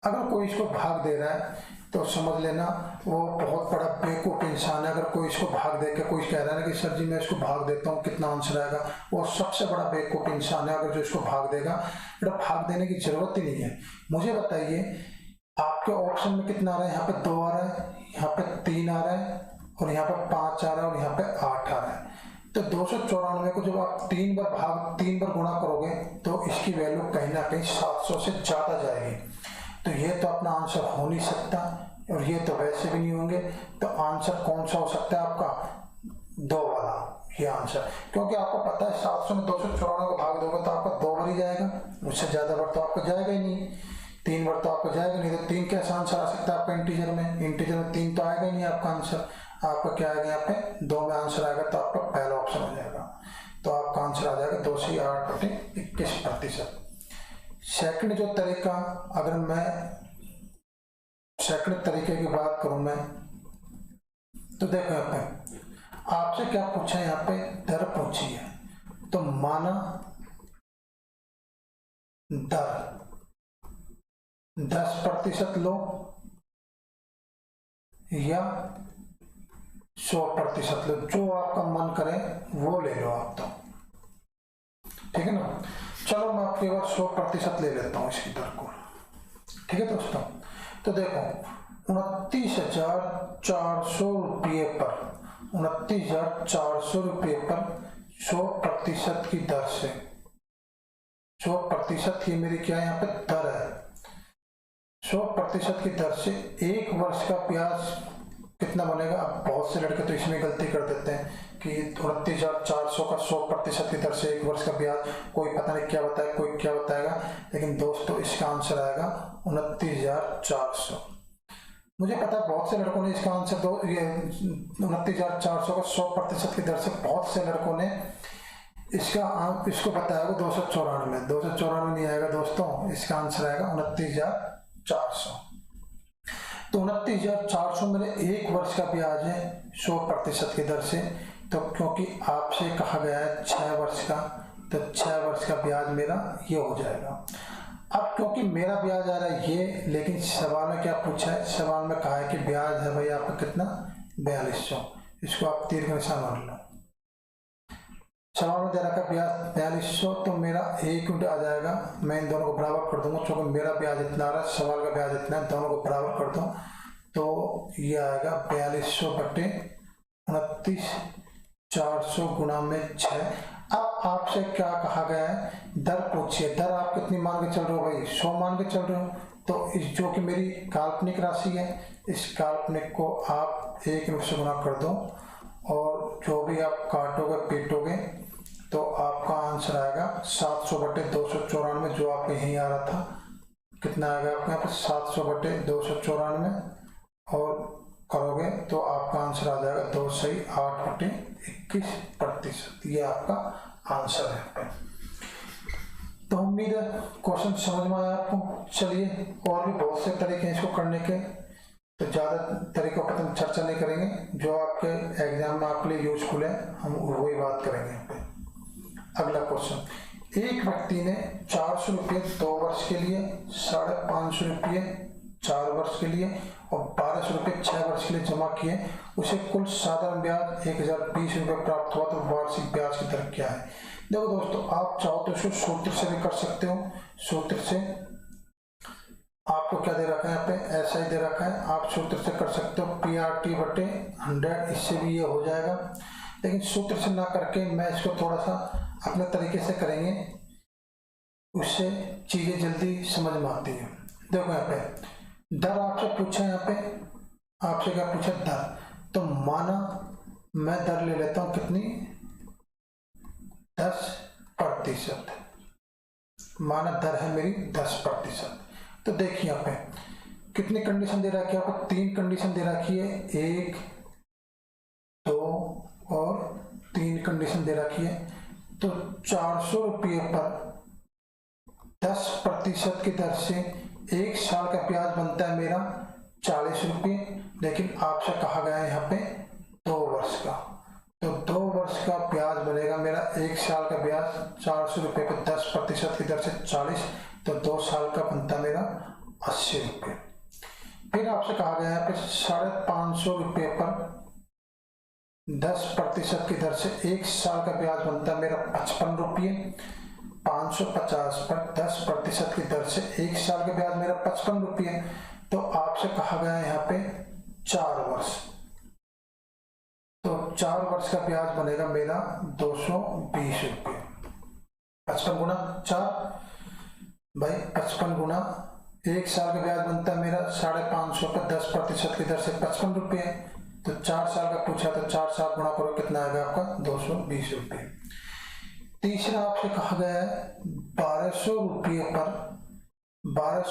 अगर कोई इसको भाग दे रहा है तो समझ लेना वो बहुत बड़ा बेवकूफ इंसान है। अगर कोई इसको भाग दे के कोई कह रहा है ना कि सर जी मैं इसको भाग देता हूँ कितना आंसर आएगा, वो सबसे बड़ा बेवकूफ इंसान है अगर जो इसको भाग देगा। बेटा भाग देने की जरूरत ही नहीं है। मुझे बताइए आपके ऑप्शन में कितना आ रहा है? यहाँ पे 2 आ रहा है, यहाँ पे 3 आ रहा है, और यहाँ पे 5 आ रहा है, और यहाँ पे 8 आ रहा है। तो 294 को जब आप 3 बार गुणा करोगे तो इसकी वैल्यू कहीं ना कहीं 700 से ज्यादा जाएगी। तो ये तो अपना आंसर हो नहीं सकता, और ये तो वैसे भी नहीं होंगे। तो आंसर कौन सा हो सकता है आपका? 2 वाला ये आंसर, क्योंकि आपको पता है 700 में 294 को भाग दोगे तो आपका 2 बार ही जाएगा, उससे ज्यादा बार तो आपको जाएगा ही नहीं। 3 बार तो आपको जाएगा नहीं। तो 3 कैसा आंसर आ सकता है आपका इंटीजर में 3 तो आएगा ही नहीं आपका आंसर। आपका क्या आएगा यहाँ पे 2 में आंसर आएगा, तो आपका पहला ऑप्शन हो जाएगा। तो आपका आंसर आ जाएगा 208/21%। सेकंड जो तरीका, अगर मैं सेकंड तरीके की बात करूं मैं, तो देखो यहाँ पे आपसे क्या पूछा है, यहाँ पे दर पूछी है। तो माना दर 10% लो या 100% लो, जो आपका मन करे वो ले लो आप। तो ठीक है ना। चलो मैं आपके बाद 100% ले लेता हूँ इसकी दर को। ठीक है दोस्तों, तो देखो 29,400 रुपये पर 29,400 रुपये पर 100% की दर से 100% की मेरी क्या है यहाँ पे दर है। 100% की दर से 1 वर्ष का ब्याज कितना बनेगा? अब बहुत से लड़के तो इसमें गलती कर देते हैं कि 29,400 का 100% की दर से 1 वर्ष का ब्याज, कोई पता नहीं क्या बताएगा, कोई क्या बताएगा। लेकिन दोस्तों इसका आंसर आएगा 29,400। मुझे पता है बहुत से लड़कों ने इसका आंसर 29,400 का 100% की दर से बहुत से लड़कों ने इसको बताया होगा 294। 294 नहीं आएगा दोस्तों, इसका आंसर आएगा 29,400। तो 29,400 मेरे 1 वर्ष का ब्याज है 100% की दर से। तो क्योंकि आपसे कहा गया है 6 वर्ष का, तो 6 वर्ष का ब्याज मेरा ये हो जाएगा। अब क्योंकि मेरा ब्याज आ रहा है ये, लेकिन सवाल में क्या पूछा है? सवाल में कहा है कि ब्याज है भाई आपका कितना 4200। इसको आप तीर का निशान मान लो। सवाल में दे रखा ब्याज 4200, तो मेरा 1 यूनिट आ जाएगा। मैं इन दोनों को बराबर कर दूंगा, क्योंकि मेरा ब्याज इतना आ रहा है, सवाल का ब्याज इतना है, दोनों को बराबर कर दूं तो ये आएगा 4200/29,400। 400 गुणा में 6। अब आपसे क्या कहा गया है, दर पूछिए। दर आप कितनी मान के चल रहे हो भाई, 100 मान के चल रहे हो। तो इस जो कि मेरी काल्पनिक राशि है, इस काल्पनिक को आप 1 से गुणा कर दो और जो भी आप काटोगे पीटोगे तो आपका आंसर आएगा 700/294, जो आपके यहीं आ रहा था। कितना आएगा आपके यहाँ पे 700/294, और करोगे तो आपका आंसर आ जाएगा 2 सही 8/21%। ये आपका आंसर है। तो उम्मीद है क्वेश्चन समझ में आया आपको। चलिए, और भी बहुत से तरीके हैं इसको करने के, तो ज़्यादा तरीकों पर हम चर्चा नहीं करेंगे। जो आपके एग्जाम में आपके लिए यूजफुल है हम वही बात करेंगे यहाँ पे। अगला क्वेश्चन, एक व्यक्ति ने 400 रुपये 2 वर्ष के लिए, 550 रुपये 4 वर्ष के लिए और 1200 रुपये 6 वर्ष के लिए जमा किए। उसे कुल साधारण ब्याज 1020 रुपये प्राप्त हुआ, तो वार्षिक ब्याज की दर क्या है? देखो दोस्तों, आप चाहो तो इसको सूत्र से भी कर सकते हो। सूत्र से आपको क्या दे रखा है यहाँ पे, ऐसा ही दे रखा है, आप सूत्र से कर सकते हो PRT/100, इससे भी ये हो जाएगा। लेकिन सूत्र से ना करके मैं इसको थोड़ा सा अपने तरीके से करेंगे, उससे चीज़ें जल्दी समझ में आती है। देखो यहाँ पे दर आपसे पूछा, यहाँ पे आपसे क्या पूछा, दर। तो माना मैं दर ले लेता हूँ कितनी, 10%। माना दर है मेरी 10%। तो देखिए यहाँ पे कितनी कंडीशन दे रखी है आपको, 3 कंडीशन दे रखी है, 1, 2 और 3 कंडीशन दे रखी है। तो 400 रुपये पर 10% की दर से 1 साल का ब्याज बनता है मेरा 40 रुपये। लेकिन आपसे कहा गया है यहाँ पे 2 वर्ष का, तो 2 वर्ष का ब्याज बनेगा मेरा, 1 साल का ब्याज 400 रुपये पर 10% की दर से 40, तो 2 साल का बनता मेरा 80 रुपये। फिर आपसे कहा गया है 550 रुपये पर 10% की दर से 1 साल का ब्याज बनता मेरा 55 रुपये। 550 पर 10% की दर से 1 साल का ब्याज मेरा 55 रुपये। तो आपसे कहा गया है यहाँ पे 4 वर्ष, तो 4 वर्ष का ब्याज बनेगा मेरा 220 रुपये। 55 गुना 4 भाई, 55 गुना 1 साल का ब्याज बनता है मेरा 550 पर 10% की दर से 55 रुपये। तो 4 साल का पूछा, तो 4 साल गुणा करो, कितना आएगा आपका 220 रुपये। तीसरा आपसे कहा गया है 1200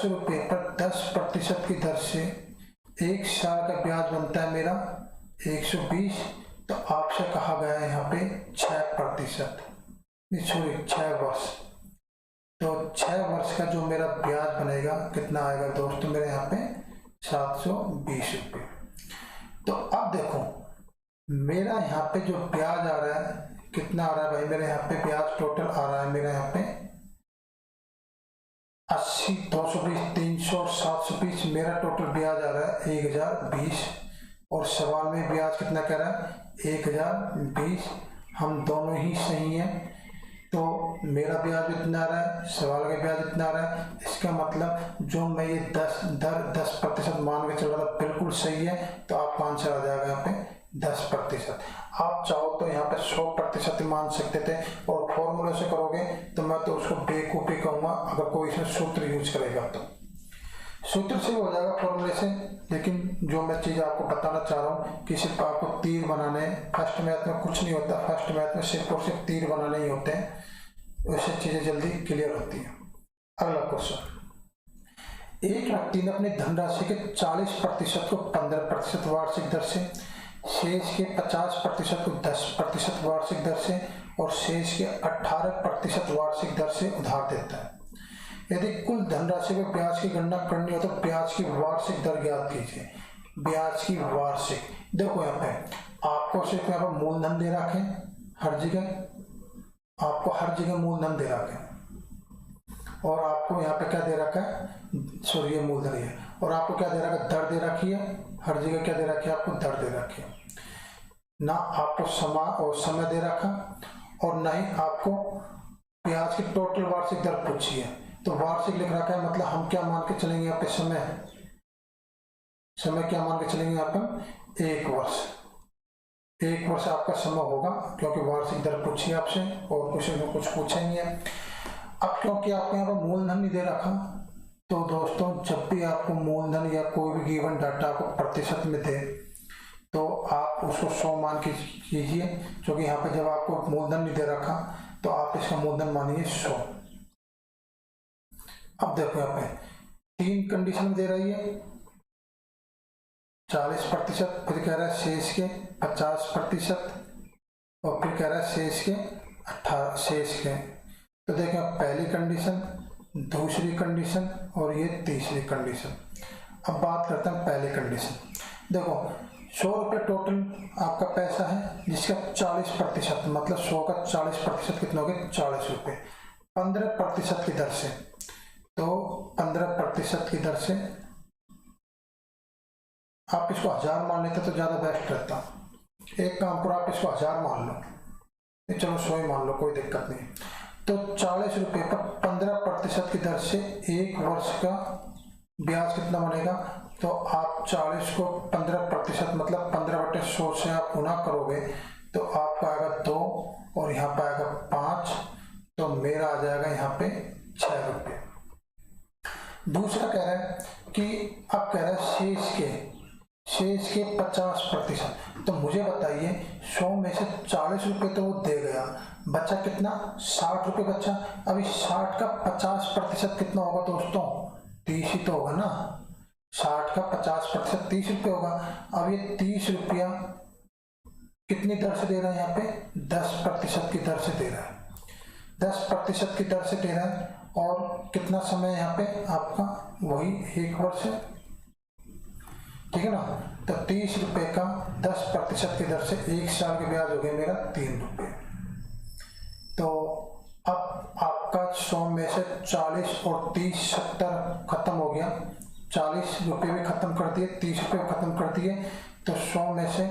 रुपये पर 10% की दर से 1 साल का ब्याज बनता है मेरा 120। तो आपसे कहा गया है यहाँ पे 6%, 6 वर्ष। तो 6 वर्ष का जो मेरा ब्याज बनेगा कितना आएगा दोस्तों मेरे यहाँ पे 720 रुपये। तो अब देखो मेरा यहाँ पे जो ब्याज आ रहा है कितना आ रहा है भाई, मेरे यहाँ पे ब्याज टोटल आ रहा है मेरा यहाँ पे 80, 220, 300 और 720। मेरा टोटल ब्याज आ रहा है 1020, और सवाल में ब्याज कितना कह रहा है 1020। हम दोनों ही सही हैं, तो मेरा ब्याज इतना आ रहा है, सवाल का ब्याज इतना आ रहा है। इसका मतलब जो मैं ये 10% मान के चल रहा था बिल्कुल सही है। तो आपका आंसर आ जाएगा यहाँ पे 10%। आप चाहो तो यहाँ पे 100% मान सकते थे, और फॉर्मूले से करोगे तो मैं तो उसको बेवकूफ़ी कहूँगा अगर कोई इसमें सूत्र यूज करेगा। तो सूत्र से हो जाएगा फॉर्मूले से, लेकिन जो मैं चीज़ आपको बताना चाह रहा हूँ कि सिर्फ आपको तीर बनाने, फर्स्ट मैथ में कुछ नहीं होता, फर्स्ट मैथ में सिर्फ और सिर्फ तीर बनाने ही होते हैं, उससे चीज़ें जल्दी क्लियर होती हैं। अगला क्वेश्चन, एक व्यक्ति ने अपनी धनराशि के 40% को 15% वार्षिक दर से, शेष के 50% को 10% वार्षिक दर से और शेष के 18% वार्षिक दर से उधार देता है। यदि कुल धनराशि में ब्याज की गणना करनी हो तो ब्याज की वार्षिक दर ज्ञात कीजिए। ब्याज की वार्षिक, देखो यहाँ पे आपको सिर्फ यहाँ पर मूलधन दे रखे, हर जगह आपको हर जगह मूलधन दे रखे, और आपको यहाँ पे क्या दे रखा है, सॉरी मूलधन है, और आपको क्या दे रखा है, दर दे रखी है। हर जगह क्या दे रखी है, आपको दर दे रखी है। ना आपको समय दे रखा, और ना ही आपको ब्याज की टोटल वार्षिक दर पूछी है। तो वार्षिक लिख रखा है, मतलब हम क्या मान के चलेंगे यहाँ पे, समय क्या मान के चलेंगे यहाँ पे, 1 वर्ष। 1 वर्ष आपका समय होगा, क्योंकि वार्षिक दर पूछी आपसे और क्वेश्चन में कुछ पूछा ही है। अब क्योंकि आपको यहाँ पर मूलधन नहीं दे रखा, तो दोस्तों जब भी आपको मूलधन या कोई भी गिवन डाटा आपको प्रतिशत में दे तो आप उसको 100 मान के कीजिए, क्योंकि यहाँ पे जब आपको मूलधन नहीं दे रखा तो आप इसका मूलधन मानिए 100। अब देखो यहाँ पे 3 कंडीशन दे रही है, 40%, फिर कह रहा है शेष के 50% और फिर कह रहा है शेष के 18 शेष के। तो देखें पहली कंडीशन, दूसरी कंडीशन और ये तीसरी कंडीशन। अब बात करते हैं पहली कंडीशन। देखो 100 रुपये टोटल आपका पैसा है, जिसका 40% मतलब 100 का 40% कितना हो गया 40 रुपये। 15% की दर से, तो 15% की दर से आप इसको 1000 मान लेते तो ज़्यादा बेस्ट रहता। एक काम करो, आप इसको 1000 मान लो, चलो 100 ही मान लो, कोई दिक्कत नहीं। तो 40 रुपये पर 15% की दर से 1 वर्ष का ब्याज कितना बनेगा? तो आप 40 को 15% मतलब 15/100 से आप गुना करोगे तो आपका आएगा 2 और यहाँ पे आएगा 5, तो मेरा आ जाएगा यहाँ पे 6 रुपये। दूसरा कह रहा है कि अब कह रहा है शेष के 50%। तो मुझे बताइए 100 में से 40 रुपये तो वो दे गया, बचा कितना? 60 रुपये बचा। अभी 60 का 50% कितना होगा दोस्तों? 30 ही तो होगा ना। 60 का 50% 30 रुपये होगा। अब ये 30 रुपया कितनी दर से दे रहा है? यहाँ पे 10% की दर से दे रहा है, 10% की दर से दे रहा है। और कितना समय यहाँ पे आपका? वही 1 वर्ष है, ठीक है ना। तो 30 रुपये का 10% की दर से 1 साल के ब्याज हो गए मेरा 3 रुपये। तो अब आपका 100 में से 40 और 30 70 खत्म हो गया, 40 रुपये भी खत्म कर दिए, 30 रुपये भी खत्म कर दिए। तो 100 में से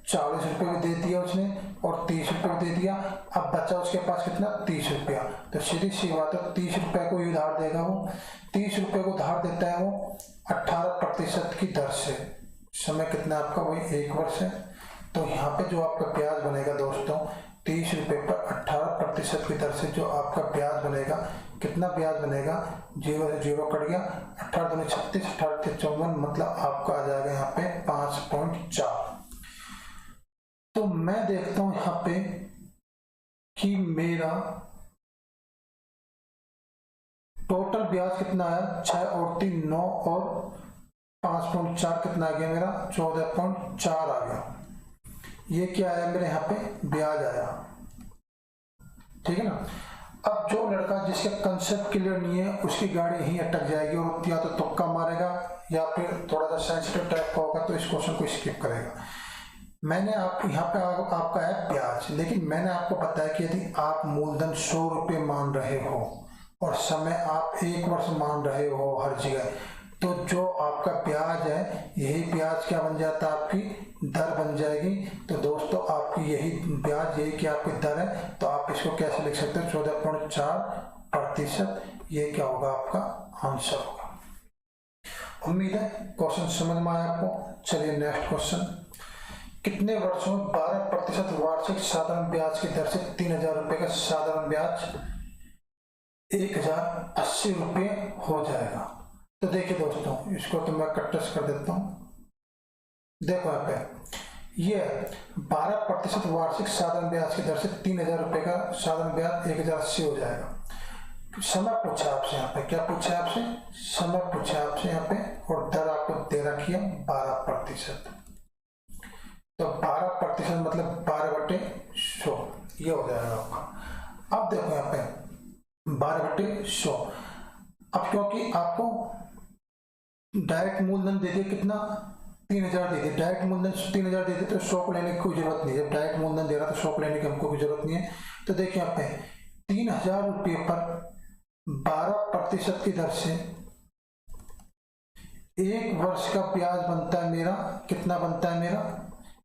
40 रुपये भी दे दिया उसने और 30 रुपये भी दे दिया। अब बचा उसके पास कितना? 30 रुपया। तो सीधी सी बात है, 30 रुपये को ही उधार देगा वो। 30 रुपये को उधार देता है वो 18% की दर से। समय कितना आपका? वही 1 वर्ष है। तो यहाँ पे जो आपका ब्याज बनेगा दोस्तों, 30 रुपये पर 18% की दर से जो आपका ब्याज बनेगा, कितना ब्याज बनेगा? 0 से 0 कट गया, 18 दूनी 36, 18 से 54, मतलब आपका आ जाएगा यहाँ पे 5.4। तो मैं देखता हूं यहाँ पे कि मेरा टोटल ब्याज कितना आया? 6 और 3 9 और 5.4 कितना आ गया मेरा? 14.4 आ गया। ये क्या आया मेरे यहाँ पे? ब्याज आया, ठीक है ना। अब जो लड़का जिसके कंसेप्ट क्लियर नहीं है उसकी गाड़ी यहीं अटक जाएगी और या तो तुक्का मारेगा या फिर थोड़ा सा सेंसिटिव टाइप का होगा तो इस क्वेश्चन को स्किप करेगा। मैंने आप यहाँ पे आपका है ब्याज, लेकिन मैंने आपको बताया कि यदि आप मूलधन 100 रुपये मान रहे हो और समय आप 1 वर्ष मान रहे हो हर जगह, तो जो आपका ब्याज है यही ब्याज क्या बन जाता है? आपकी दर बन जाएगी। तो दोस्तों आपकी यही ब्याज, यही कि आपकी दर है। तो आप इसको कैसे लिख सकते हैं? 14.4%। ये क्या होगा? आपका आंसर होगा। उम्मीद है क्वेश्चन समझ में आया आपको। चलिए नेक्स्ट क्वेश्चन। कितने वर्षों में 12% वार्षिक साधारण ब्याज की दर से 3000 रुपये का साधारण ब्याज 1080 रुपये हो जाएगा? तो देखिए दोस्तों, इसको तो मैं कटस कर देता हूं। देखो यहाँ पे ये 12% वार्षिक साधारण ब्याज की दर से 3000 रुपये का साधारण ब्याज 1080 हो जाएगा। समय पूछा आपसे, यहाँ पे क्या पूछा आपसे? समय पूछा आपसे यहाँ पे, और दर आपको दे रखी है 12%। तो 12% मतलब 12/100 ये हो जाएगा आपका। अब देखो यहाँ पे 12/100। अब क्योंकि आपको डायरेक्ट मूलधन दे दिए कितना? 3000 दे दिए। डायरेक्ट मूलधन 3000 दे दिए तो 100 को लेने की कोई जरूरत नहीं है। जब डायरेक्ट मूलधन दे रहा तो 100 को लेने की हमको कोई जरूरत नहीं है। तो देखिए यहाँ पे 3000 रुपये पर 12% की दर से 1 वर्ष का ब्याज बनता है मेरा, कितना बनता है मेरा?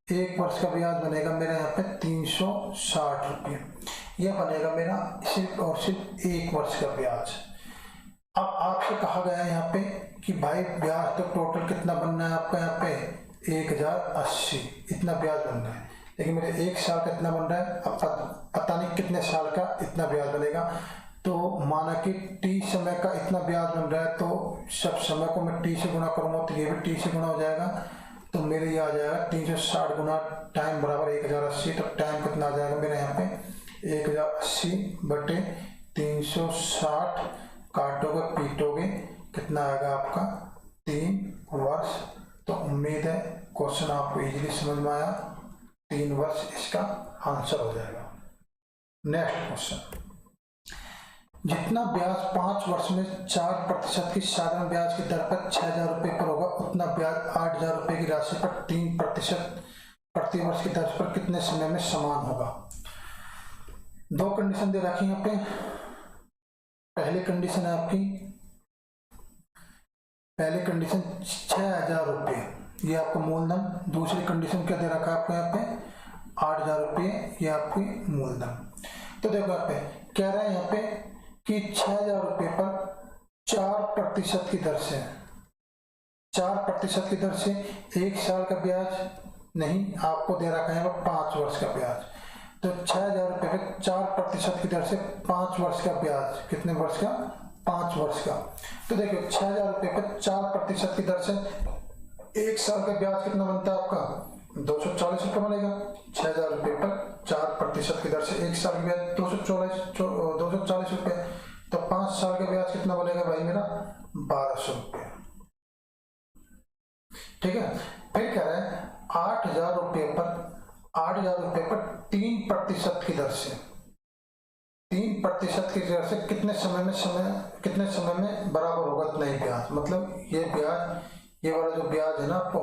1 वर्ष का ब्याज बनेगा मेरा यहाँ पे 360 रुपये। यह बनेगा मेरा सिर्फ और सिर्फ 1 वर्ष का ब्याज। अब आपसे कहा गया है यहाँ पे कि भाई ब्याज तो टोटल कितना बनना है आपका? यहाँ पे 1080 इतना ब्याज बनना है। लेकिन मेरे 1 साल का इतना बन रहा है, अब पता नहीं कितने साल का इतना ब्याज बनेगा। तो माना कि टी समय का इतना ब्याज बन रहा है, तो सब समय को मैं टी से गुणा करूँगा तो ये भी टी से गुणा हो जाएगा, तो मेरे ये आ जाएगा 360 गुना टाइम बराबर 1080। तो टाइम कितना आ जाएगा मेरे यहाँ पे 1080 बटे 360, काटोगे पीटोगे कितना आएगा आपका 3 वर्ष। तो उम्मीद है क्वेश्चन आपको इजीली समझ में आया। 3 वर्ष इसका आंसर हो जाएगा। नेक्स्ट क्वेश्चन, जितना ब्याज 5 वर्ष में 4% की साधारण ब्याज की दर पर 6000 रुपये पर होगा, उतना ब्याज 8000 रुपये की राशि पर 3% प्रति वर्ष की दर पर कितने समय में समान होगा। 2 कंडीशन दे रखी यहाँ पे। पहली कंडीशन है आपकी, पहली कंडीशन 6000 रुपये, ये आपका मूलधन। दूसरी कंडीशन क्या दे रखा है आपको यहाँ पे 8000 रुपये, ये आपकी मूलधन। तो देखो यहाँ पे कह रहा है यहाँ पे कि 6000 रुपये पर 4% की दर से, 4% की दर से 1 साल का ब्याज नहीं, आपको दे रखा है 5 वर्ष का ब्याज। तो 6000 रुपये पर 4% की दर से 5 वर्ष का ब्याज, कितने वर्ष का 5 वर्ष का। तो देखिए 6000 रुपये पर 4% की दर से 1 साल का ब्याज कितना बनता है आपका 240 रुपये बनेगा। 6000 रुपये पर 4% की दर से 1 साल का ब्याज 240 रुपये, तो 5 साल का ब्याज कितना बनेगा भाई मेरा 1200 रुपये। ठीक है, फिर कह रहे हैं 8000 रुपये पर 3% की दर से, 3% की दर से कितने समय में बराबर होगा इतना ही ब्याज। मतलब ये ब्याज, ये वाला जो ब्याज है ना आपको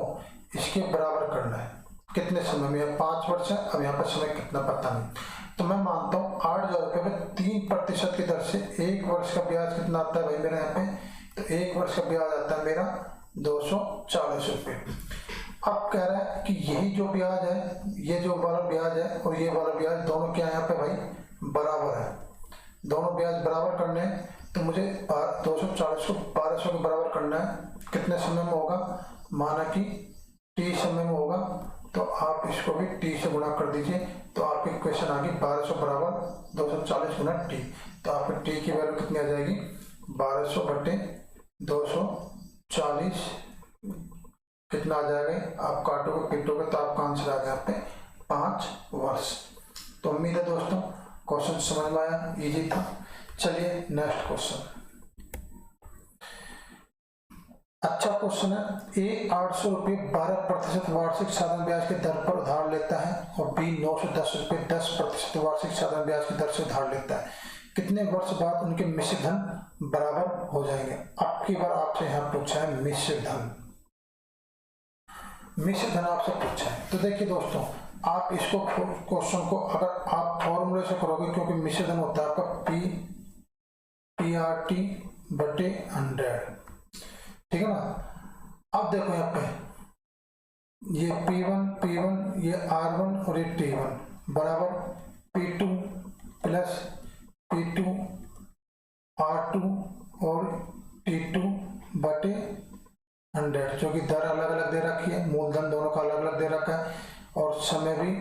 इसके बराबर करना है कितने समय में। 5 वर्ष है, अब यहाँ पर समय कितना पता नहीं, तो मैं मानता हूँ 8000 रुपये में 3% की दर से 1 वर्ष का ब्याज कितना आता है भाई मेरा यहाँ पे, तो 1 वर्ष का ब्याज आता है मेरा 240 रुपये। अब कह रहा है कि यही जो ब्याज है, ये जो वाला ब्याज है और ये वाला ब्याज दोनों क्या है यहाँ पे भाई बराबर है, दोनों ब्याज बराबर करने हैं। तो मुझे 240 को 1200 के बराबर करना है। कितने समय में होगा, माना कि टी समय में होगा, तो आप इसको भी टी से गुणा कर दीजिए, तो आपकी इक्वेशन आ गई 1200 बराबर 240 गुना टी। तो आपकी टी की वैल्यू कितनी आ जाएगी 1200 बटे 240, कितना आ जाएगा, आप काटोगे पीटोगे तो आपका आंसर आ गया यहाँ पे 5 वर्ष। तो उम्मीद है दोस्तों क्वेश्चन समझ में आया, इजी था। चलिए नेक्स्ट क्वेश्चन, अच्छा क्वेश्चन है। ए 800 रुपये 12% वार्षिक साधारण ब्याज की दर पर उधार लेता है और बी 910 रुपये 10% वार्षिक साधारण ब्याज की दर से उधार लेता है। कितने वर्ष बाद उनके मिश्र धन बराबर हो जाएंगे। अब की बार आपसे यहाँ पूछा है मिश्र धन, मिश्र धन आपसे पूछा है। तो देखिए दोस्तों, आप इसको क्वेश्चन को अगर आप फॉर्मूले से करोगे, क्योंकि मिश्र धन होता है आपका PRT बटे 100, ठीक है ना। अब देखो यहाँ पे ये P1 ये R1 और ये T1 बराबर P2 प्लस P2 R2 और T2 बटे 100, जो कि दर अलग अलग दे रखी है, मूलधन दोनों का अलग अलग दे रखा है और समय भी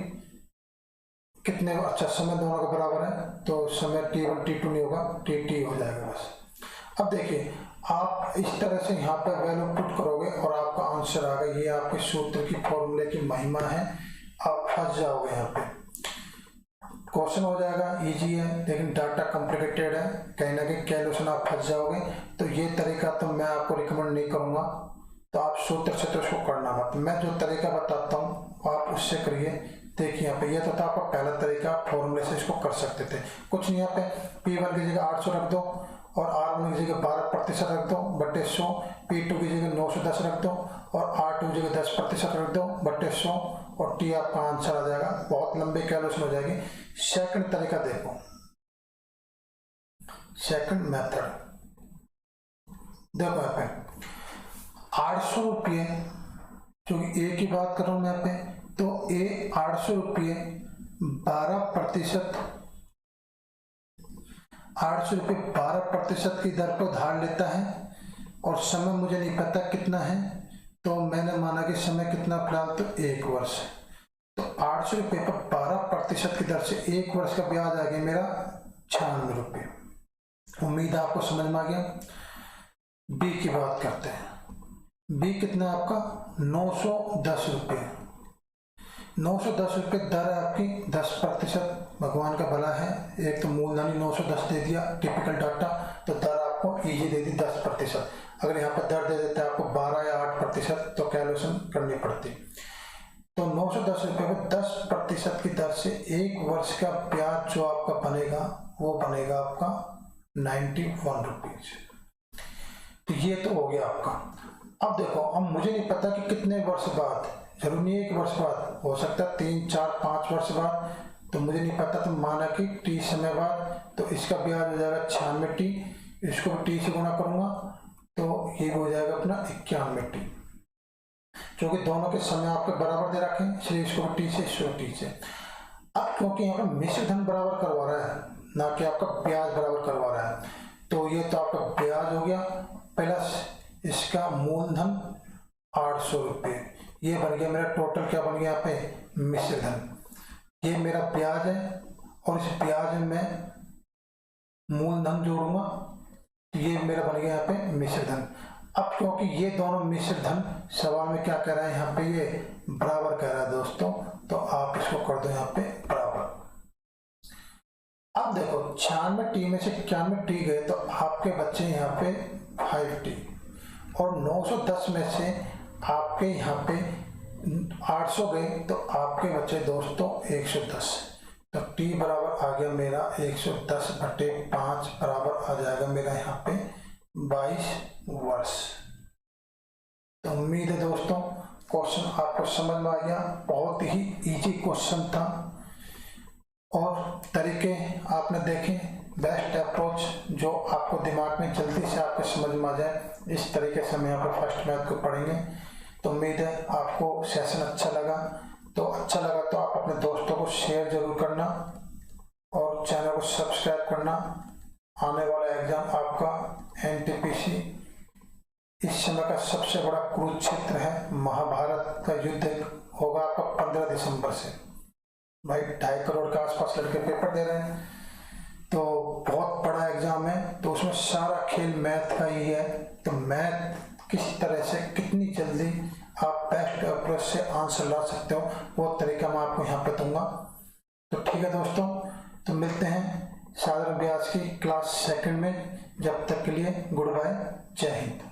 कितने, अच्छा समय दोनों का बराबर है, तो समय T1 T2 नहीं होगा, TT हो जाएगा बस। अब देखिए आप इस तरह से यहाँ पर वैल्यू पुट करोगे और आपका आंसर आ गया। ये आपके सूत्र की फॉर्मूले की महिमा है, आप फंस जाओगे यहाँ पे। क्वेश्चन हो जाएगा इजी है, लेकिन डाटा कॉम्प्लिकेटेड है, कहीं ना कहीं कैलकुलेशन आप फंस जाओगे। तो ये तरीका तो मैं आपको रिकमेंड नहीं करूँगा, तो आप सूत्र से तो इसको करना मत। मैं जो तरीका बताता हूँ आप उससे करिए। देखिए यहाँ पे ये तो था आपका पहला तरीका, फॉर्मूले से इसको कर सकते थे। कुछ नहीं, यहाँ पे P1 की जगह 800 रख दो और R1 की जगह 12% रख दो बटे 100, P2 की जगह 910 रख दो और R2 की जगह 10% रख दो बटे 100 और T आपका आंसर आ जाएगा। बहुत लंबी कैलकुलेशन हो जाएगी। सेकंड तरीका देखो, सेकंड मेथड देखो यहाँ पे 800 रुपये, क्योंकि ए की बात कर रहा हूँ मैं यहाँ पे, तो ए 800 रुपये 12%, 800 रुपये 12% की दर पर उधार लेता है और समय मुझे नहीं पता कितना है, तो मैंने माना कि समय कितना फिलहाल तो 1 वर्ष है। तो 800 रुपये पर 12% की दर से 1 वर्ष का ब्याज आ गया मेरा 96 रुपये। उम्मीद है आपको समझ में आ गया। बी की बात करते हैं। बी कितना है आपका 910 रुपये। 910 रुपये दर है आपकी 10%। भगवान का भला है, एक तो मूलधन ही 910 दे दिया टिपिकल डाटा, तो दर आपको इजी दे दी 10%। अगर यहाँ पर दर दे देते हैं आपको 12 या 8% तो कैलकुलेशन करनी पड़ती। तो 910 रुपये में 10% की दर से 1 वर्ष का ब्याज जो आपका बनेगा वो बनेगा आपका 91 रुपीज। तो ये तो हो गया आपका। अब देखो, अब मुझे नहीं पता कि कितने वर्ष बाद, जरूर नहीं 1 वर्ष बाद, हो सकता है 3, 4, 5 वर्ष बाद, तो मुझे नहीं पता। तो माना कि टी समय बाद, तो इसका ब्याज हो जाएगा 96T, इसको टी से गुणा करूंगा तो ये हो जाएगा अपना 91T, क्योंकि दोनों के समय आपके बराबर दे रखे हैं, इसलिए इसको टी से, इसको टी से। अब क्योंकि यहाँ पर मिश्र धन बराबर करवा रहा है, ना कि आपका ब्याज बराबर करवा रहा है, तो ये तो आपका ब्याज हो गया प्लस इसका मूलधन 800 रुपये, ये बन गया मेरा टोटल। क्या बन गया यहाँ पे मिश्र धन। ये मेरा ब्याज है और इस ब्याज में मैं मूलधन जोड़ूंगा, तो ये मेरा बन गया यहाँ पे मिश्र धन। अब क्योंकि ये दोनों मिश्र धन सवाल में क्या कह रहा है, यहाँ पे ये बराबर कह रहा है दोस्तों, तो आप इसको कर दो यहाँ पे बराबर। अब देखो 96T में से 91T गए तो आपके बच्चे यहाँ पे 5T, और 910 में से आपके यहाँ पे 800 गए तो आपके बच्चे दोस्तों 110। तो T बराबर आ गया मेरा 110/5 बराबर आ जाएगा मेरा यहाँ पे 22 वर्ष। तो उम्मीद है दोस्तों क्वेश्चन आपको समझ में आ गया। बहुत ही इजी क्वेश्चन था और तरीके आपने देखे, बेस्ट अप्रोच जो आपको दिमाग में जल्दी से आपको समझ में आ जाए, इस तरीके से हम यहाँ पर फर्स्ट मैथ को पढ़ेंगे। तो उम्मीद है आपको सेशन अच्छा लगा। तो अच्छा लगा तो आप अपने दोस्तों को शेयर जरूर करना और चैनल को सब्सक्राइब करना। आने वाला एग्जाम आपका NTPC इस समय का सबसे बड़ा कुरुक्षेत्र है, महाभारत का युद्ध होगा आपका 15 दिसंबर से। भाई 2.5 करोड़ के आसपास लड़के पेपर दे रहे हैं, तो बहुत बड़ा एग्जाम है। तो उसमें सारा खेल मैथ का ही है। तो मैथ किस तरह से कितनी जल्दी आप बेस्ट अप्रोच से आंसर ला सकते हो, वो तरीका मैं आपको यहाँ पे दूंगा। तो ठीक है दोस्तों, तो मिलते हैं साधारण ब्याज की क्लास 2 में। जब तक के लिए गुड बाय, जय हिंद।